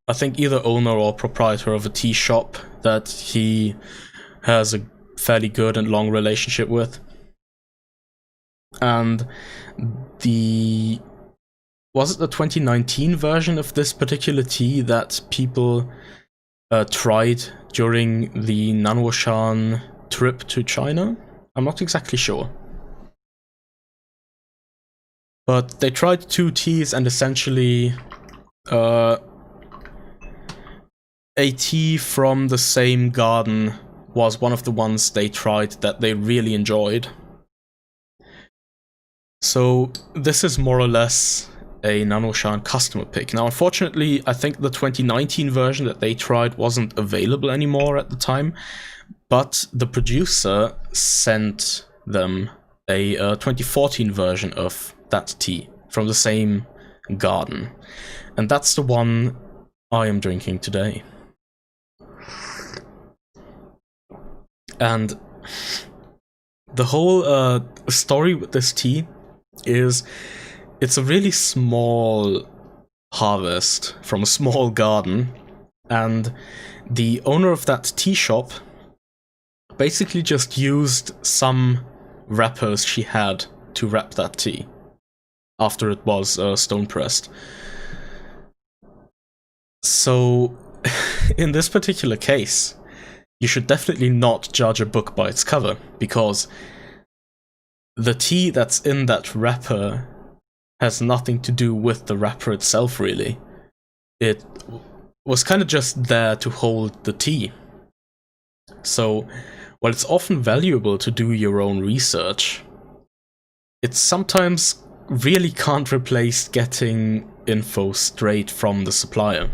I think either owner or proprietor of a tea shop that he has a fairly good and long relationship with. And was it the 2019 version of this particular tea that people tried during the Nannuoshan trip to China? I'm not exactly sure. But they tried two teas, and essentially a tea from the same garden was one of the ones they tried that they really enjoyed. So this is more or less a Nannuoshan customer pick. Now, unfortunately, I think the 2019 version that they tried wasn't available anymore at the time, but the producer sent them a 2014 version of that tea from the same garden. And that's the one I am drinking today. And the whole story with this tea is it's a really small harvest from a small garden, and the owner of that tea shop basically just used some wrappers she had to wrap that tea after it was stone pressed. So in this particular case, you should definitely not judge a book by its cover, because the tea that's in that wrapper has nothing to do with the wrapper itself, really. It was kind of just there to hold the tea. So, while it's often valuable to do your own research, it sometimes really can't replace getting info straight from the supplier.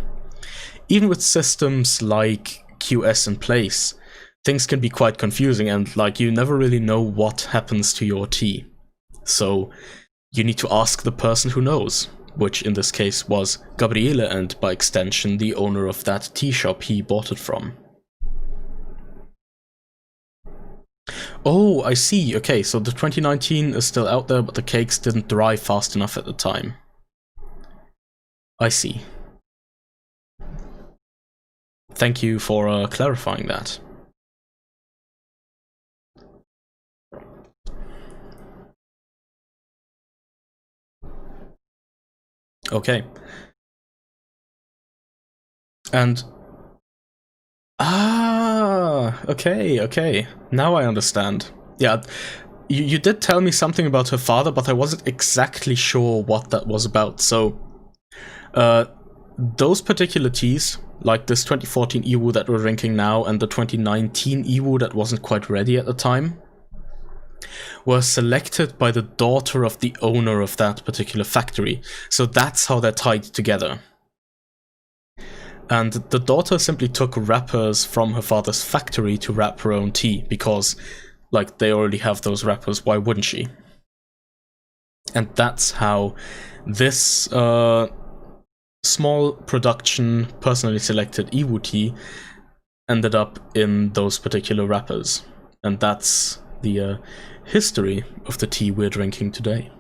Even with systems like QS in place, things can be quite confusing, and you never really know what happens to your tea. So you need to ask the person who knows, which in this case was Gabriele, and by extension the owner of that tea shop he bought it from. Oh, I see. Okay, so the 2019 is still out there, but the cakes didn't dry fast enough at the time. I see. thank you for clarifying that. Okay. And... okay. Now I understand. Yeah, you did tell me something about her father, but I wasn't exactly sure what that was about. So, those particular teas, like this 2014 Yiwu that we're drinking now, and the 2019 Yiwu that wasn't quite ready at the time, were selected by the daughter of the owner of that particular factory. So that's how they're tied together. And the daughter simply took wrappers from her father's factory to wrap her own tea, because, like, they already have those wrappers, why wouldn't she? And that's how this small production, personally selected Yiwu tea ended up in those particular wrappers. And that's the history of the tea we're drinking today.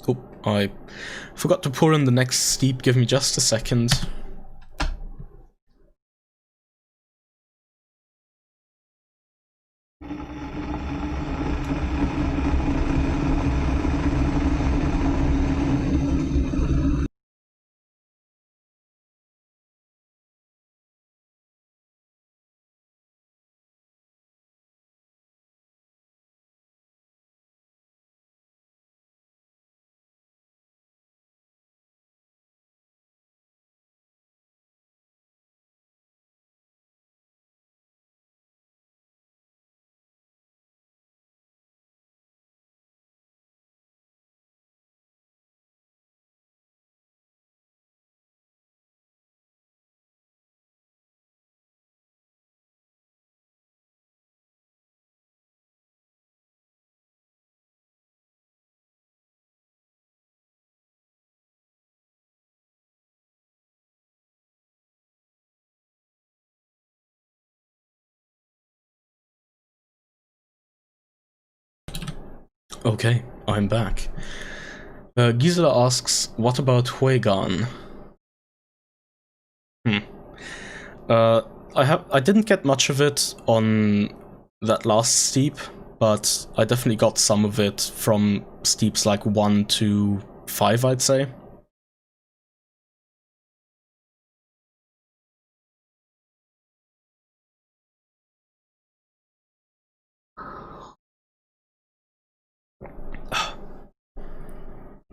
Oh, I forgot to pour in the next steep. Give me just a second. Okay, I'm back. Gisela asks, what about Huegan? I didn't get much of it on that last steep, but I definitely got some of it from steeps like 1 to 5, I'd say.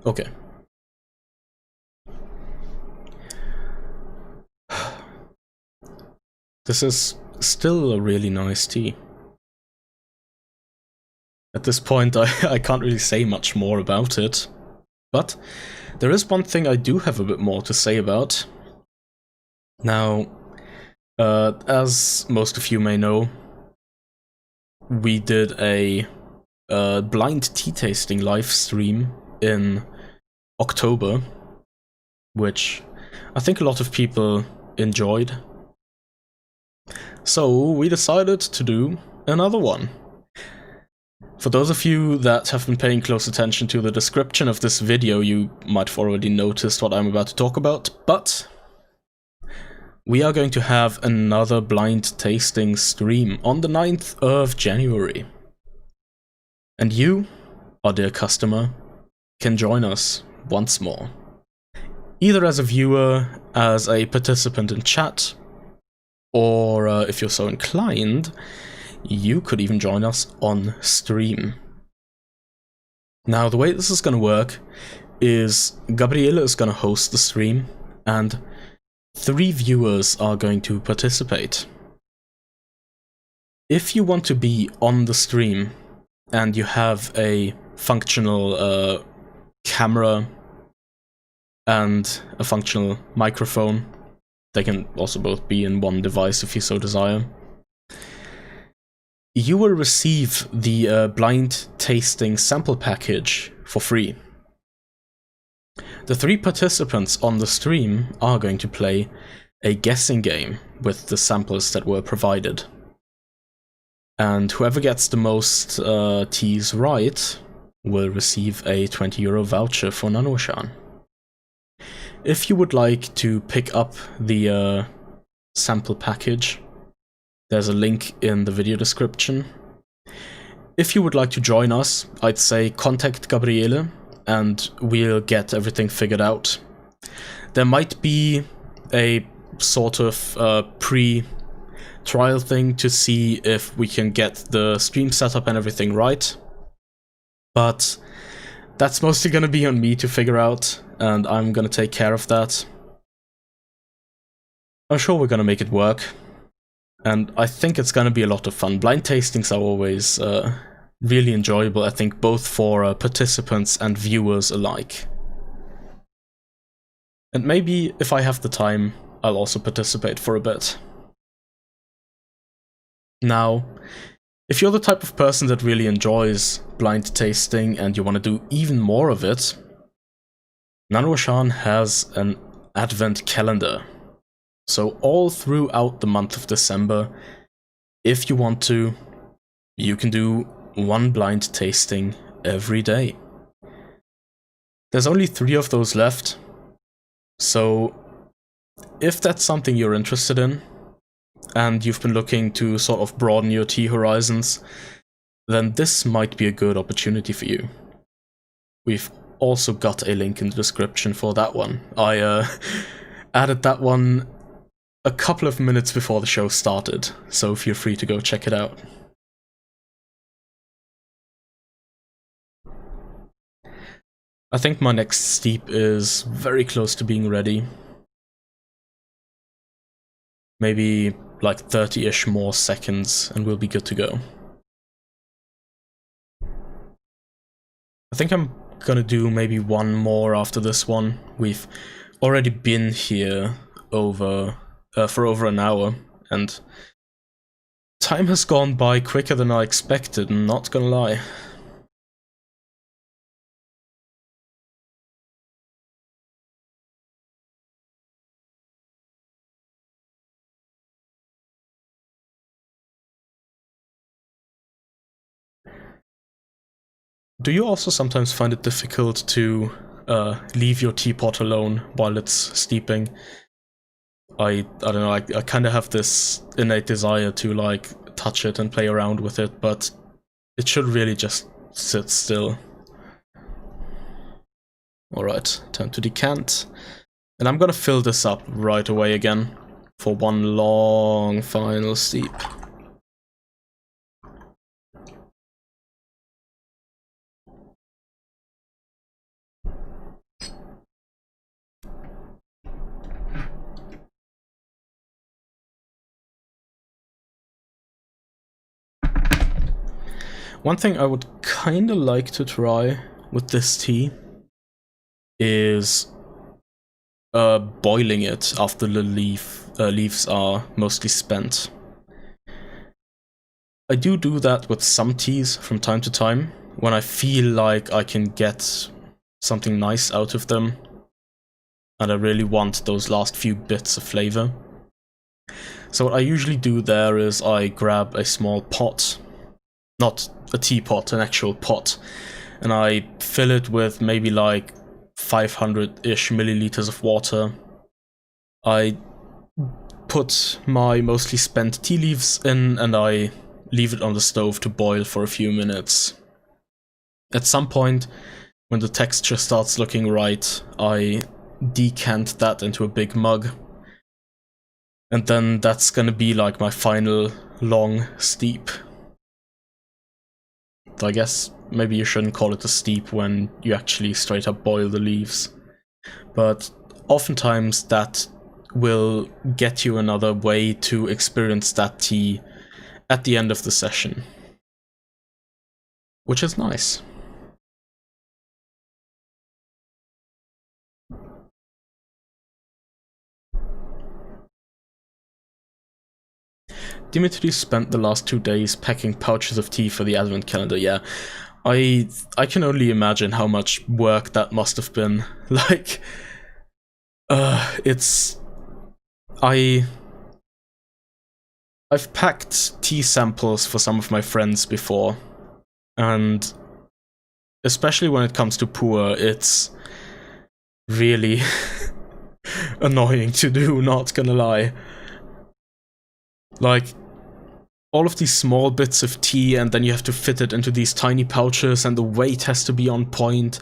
Okay. This is still a really nice tea. At this point, I can't really say much more about it. But there is one thing I do have a bit more to say about. Now, as most of you may know, we did a blind tea tasting live stream in October, which I think a lot of people enjoyed. So we decided to do another one. For those of you that have been paying close attention to the description of this video, you might have already noticed what I'm about to talk about, but we are going to have another blind tasting stream on the 9th of January. And you, our dear customer, can join us once more. Either as a viewer, as a participant in chat, or if you're so inclined, you could even join us on stream. Now, the way this is going to work is Gabriela is going to host the stream, and 3 viewers are going to participate. If you want to be on the stream, and you have a functional camera and a functional microphone, they can also both be in one device if you so desire, you will receive the blind tasting sample package for free. The 3 participants on the stream are going to play a guessing game with the samples that were provided. And whoever gets the most teas right will receive a €20 voucher for Nannuoshan. If you would like to pick up the sample package, there's a link in the video description. If you would like to join us, I'd say contact Gabriele and we'll get everything figured out. There might be a sort of pre-trial thing to see if we can get the stream setup and everything right, but that's mostly gonna be on me to figure out, and I'm gonna take care of that. I'm sure we're gonna make it work, and I think it's gonna be a lot of fun. Blind tastings are always really enjoyable, I think, both for participants and viewers alike. And maybe, if I have the time, I'll also participate for a bit. Now, if you're the type of person that really enjoys blind tasting and you want to do even more of it, Nannuoshan has an advent calendar. So all throughout the month of December, if you want to, you can do one blind tasting every day. There's only 3 of those left, so if that's something you're interested in, and you've been looking to sort of broaden your tea horizons, then this might be a good opportunity for you. We've also got a link in the description for that one. I added that one a couple of minutes before the show started, so feel free to go check it out. I think my next steep is very close to being ready. Maybe like 30-ish more seconds and we'll be good to go. I think I'm gonna do maybe one more after this one. We've already been here for over an hour, and time has gone by quicker than I expected, I'm not gonna lie. Do you also sometimes find it difficult to leave your teapot alone while it's steeping? I don't know, I kind of have this innate desire to like touch it and play around with it, but it should really just sit still. Alright, time to decant. And I'm gonna fill this up right away again for one long final steep. One thing I would kinda like to try with this tea is boiling it after the leaves are mostly spent. I do that with some teas from time to time, when I feel like I can get something nice out of them, and I really want those last few bits of flavor. So what I usually do there is I grab a small pot, not a teapot, an actual pot, and I fill it with maybe like 500-ish milliliters of water. I put my mostly spent tea leaves in and I leave it on the stove to boil for a few minutes. At some point, when the texture starts looking right, I decant that into a big mug. And then that's gonna be like my final long steep. I guess maybe you shouldn't call it a steep when you actually straight up boil the leaves. But oftentimes that will get you another way to experience that tea at the end of the session, which is nice. Dimitri spent the last 2 days packing pouches of tea for the advent calendar. Yeah, I can only imagine how much work that must have been. Like, I've packed tea samples for some of my friends before, and especially when it comes to Pu'er, it's really annoying to do, not gonna lie. Like, all of these small bits of tea, and then you have to fit it into these tiny pouches, and the weight has to be on point,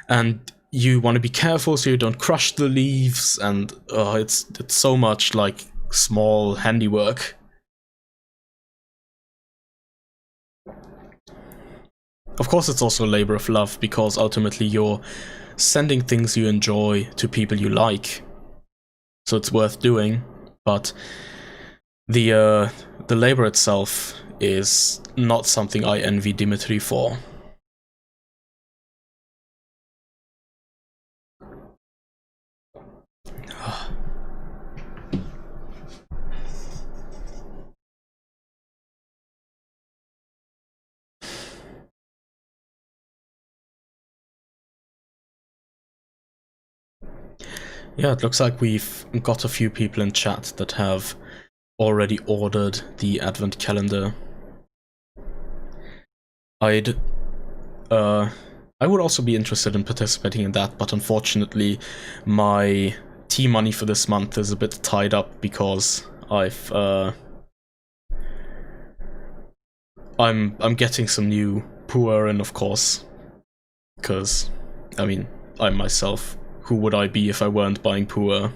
and you want to be careful so you don't crush the leaves, and it's so much like small handiwork. Of course, it's also a labor of love, because ultimately you're sending things you enjoy to people you like, so it's worth doing. But the labor itself is not something I envy Dimitri for. Yeah, it looks like we've got a few people in chat that have already ordered the advent calendar. I would also be interested in participating in that, but unfortunately my tea money for this month is a bit tied up because I'm getting some new Pu'er in, of course, because, I mean, I'm myself. Who would I be if I weren't buying Pu'er?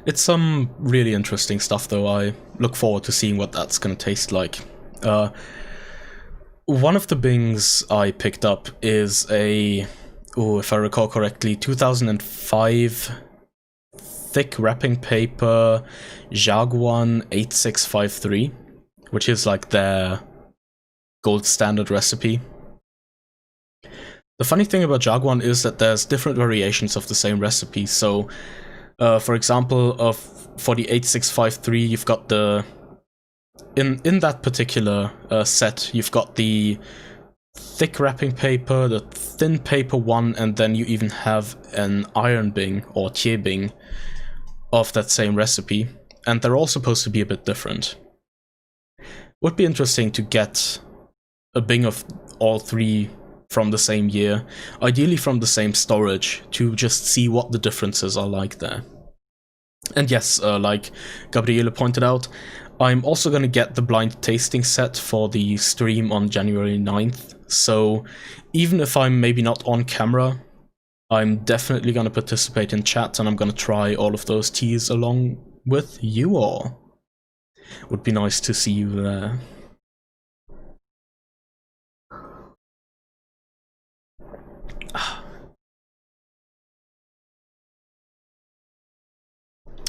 It's some really interesting stuff, though. I look forward to seeing what that's gonna taste like. One of the bings I picked up is a, if I recall correctly, 2005 thick wrapping paper Jaguan 8653, which is like their gold standard recipe. The funny thing about Jaguan is that there's different variations of the same recipe. So, for example, for the 8653, you've got the in that particular set, you've got the thick wrapping paper, the thin paper one, and then you even have an iron bing or tie bing of that same recipe, and they're all supposed to be a bit different. Would be interesting to get a bing of all three from the same year, ideally from the same storage, to just see what the differences are like there. And yes, like Gabriele pointed out, I'm also going to get the blind tasting set for the stream on January 9th, so even if I'm maybe not on camera, I'm definitely going to participate in chat, and I'm going to try all of those teas along with you all. Would be nice to see you there.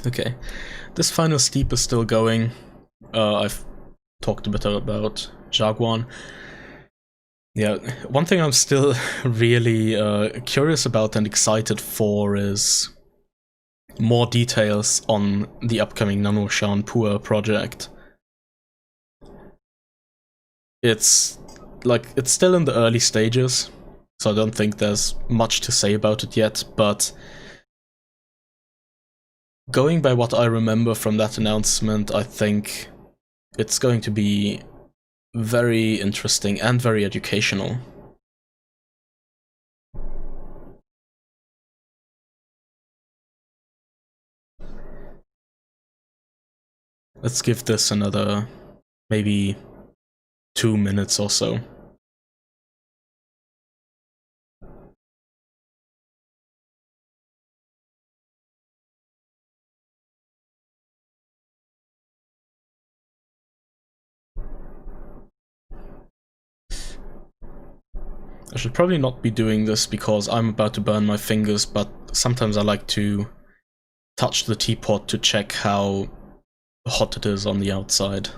Okay, this final steep is still going. I've talked a bit about Jaguan. Yeah, one thing I'm still really curious about and excited for is more details on the upcoming Nannuoshan Pu'er project. It's still in the early stages, so I don't think there's much to say about it yet, but going by what I remember from that announcement, I think it's going to be very interesting and very educational. Let's give this another maybe 2 minutes or so. I should probably not be doing this because I'm about to burn my fingers, but sometimes I like to touch the teapot to check how hot it is on the outside.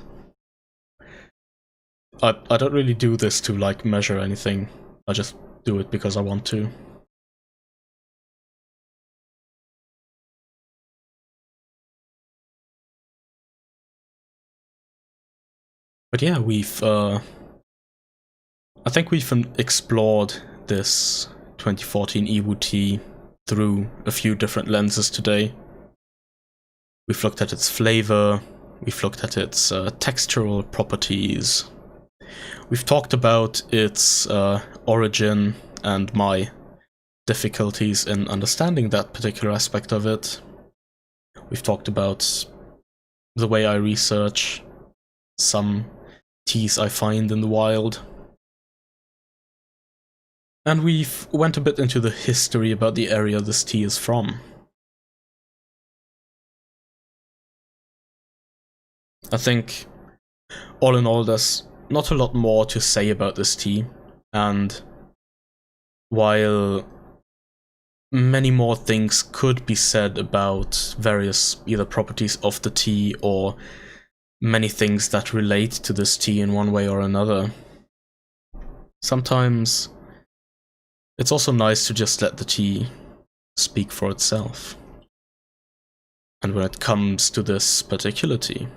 I don't really do this to like measure anything, I just do it because I want to. But yeah, I think we've explored this 2014 Yiwu tea through a few different lenses today. We've looked at its flavor, We've looked at its textural properties. We've talked about its origin and my difficulties in understanding that particular aspect of it. We've talked about the way I research some teas I find in the wild. And we've went a bit into the history about the area this tea is from. I think, all in all, there's not a lot more to say about this tea, and while many more things could be said about various either properties of the tea or many things that relate to this tea in one way or another, sometimes it's also nice to just let the tea speak for itself. And when it comes to this particular tea,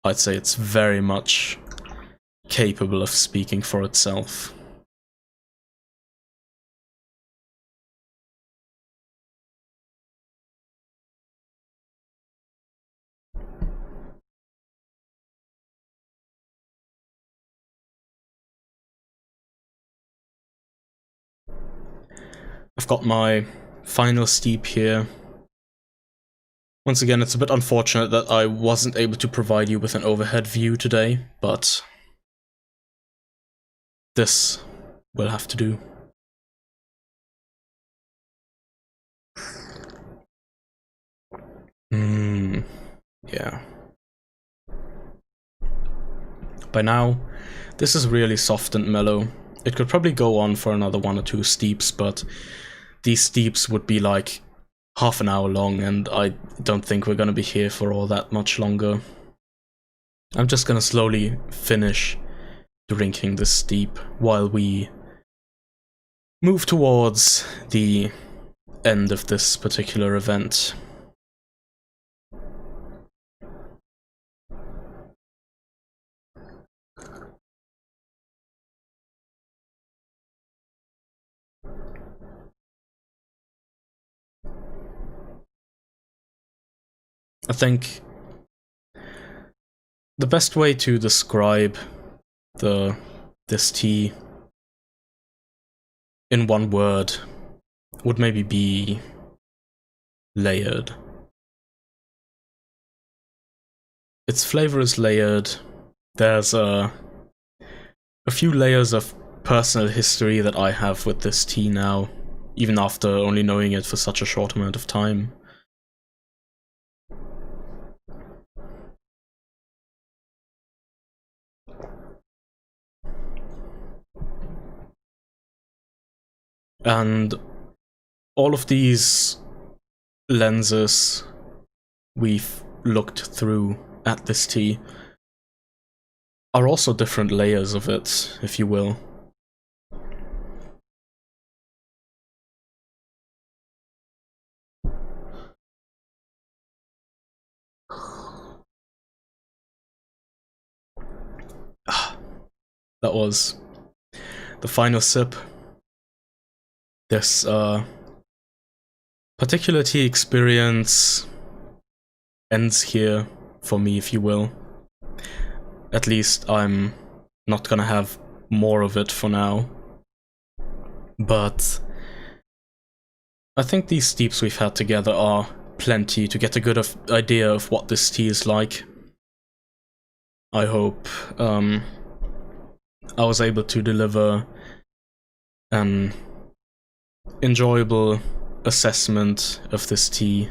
I'd say it's very much capable of speaking for itself. I've got my final steep here. Once again, it's a bit unfortunate that I wasn't able to provide you with an overhead view today, but this will have to do. Yeah. By now, this is really soft and mellow. It could probably go on for another 1 or 2 steeps, but these steeps would be like half an hour long, and I don't think we're gonna be here for all that much longer. I'm just gonna slowly finish drinking this steep while we move towards the end of this particular event. I think the best way to describe this tea in one word would maybe be layered. Its flavor is layered. There's a few layers of personal history that I have with this tea now, even after only knowing it for such a short amount of time. And all of these lenses we've looked through at this tea are also different layers of it, if you will. That was the final sip. This particular tea experience ends here for me, if you will. At least I'm not gonna have more of it for now. But I think these steeps we've had together are plenty to get a good idea of what this tea is like. I hope I was able to deliver an enjoyable assessment of this tea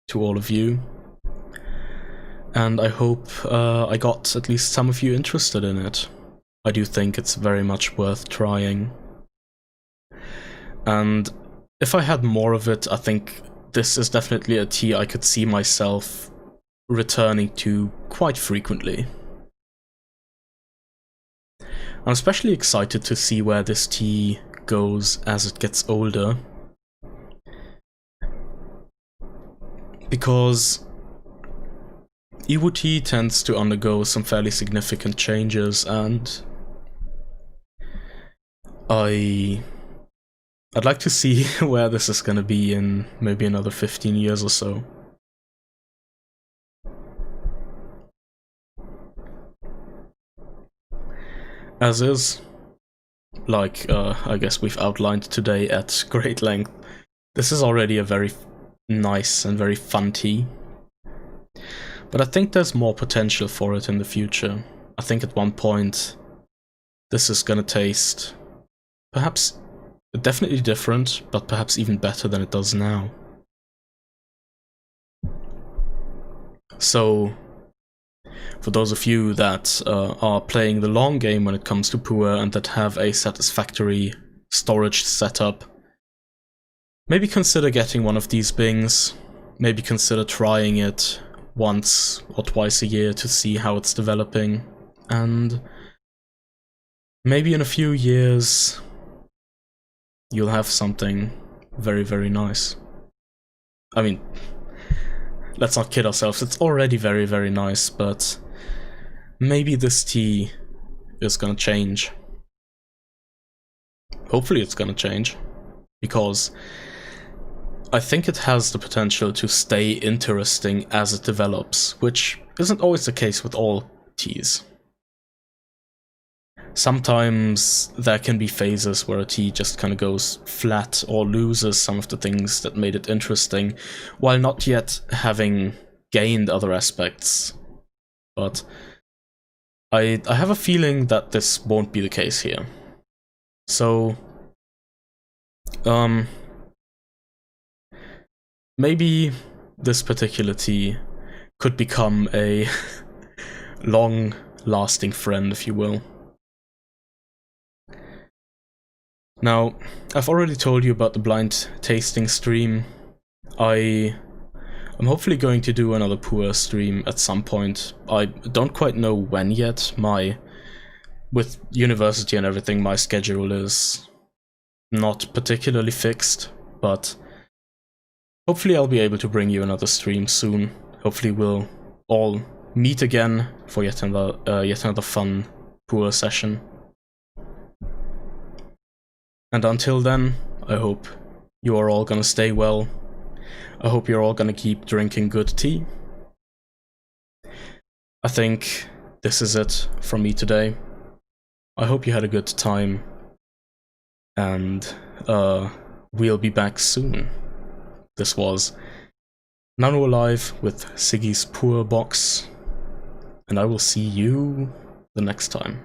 to all of you, and I hope I got at least some of you interested in it. I do think it's very much worth trying, and if I had more of it, I think this is definitely a tea I could see myself returning to quite frequently. I'm especially excited to see where this tea goes as it gets older, because Yiwu tea tends to undergo some fairly significant changes, and I'd like to see where this is going to be in maybe another 15 years or so. as is. Like, I guess we've outlined today at great length, this is already a very nice and very fun tea. But I think there's more potential for it in the future. I think at one point, this is gonna taste perhaps definitely different, but perhaps even better than it does now. So, for those of you that are playing the long game when it comes to Pu'er and that have a satisfactory storage setup, maybe consider getting one of these bings. Maybe consider trying it once or twice a year to see how it's developing. And maybe in a few years, you'll have something very, very nice. I mean, let's not kid ourselves, it's already very, very nice, but maybe this tea is gonna change. Hopefully it's gonna change, because I think it has the potential to stay interesting as it develops, which isn't always the case with all teas. Sometimes there can be phases where a tea just kind of goes flat or loses some of the things that made it interesting, while not yet having gained other aspects. But I have a feeling that this won't be the case here. So, maybe this particular tea could become a long-lasting friend, if you will. Now, I've already told you about the blind tasting stream. I'm hopefully going to do another Pu'er stream at some point. I don't quite know when yet. With university and everything, my schedule is not particularly fixed, but hopefully I'll be able to bring you another stream soon. Hopefully we'll all meet again for yet another fun Pu'er session. And until then, I hope you are all gonna stay well. I hope you're all gonna keep drinking good tea. I think this is it from me today. I hope you had a good time, and we'll be back soon. This was NannuoLive with Sigi's Pu'er box, and I will see you the next time.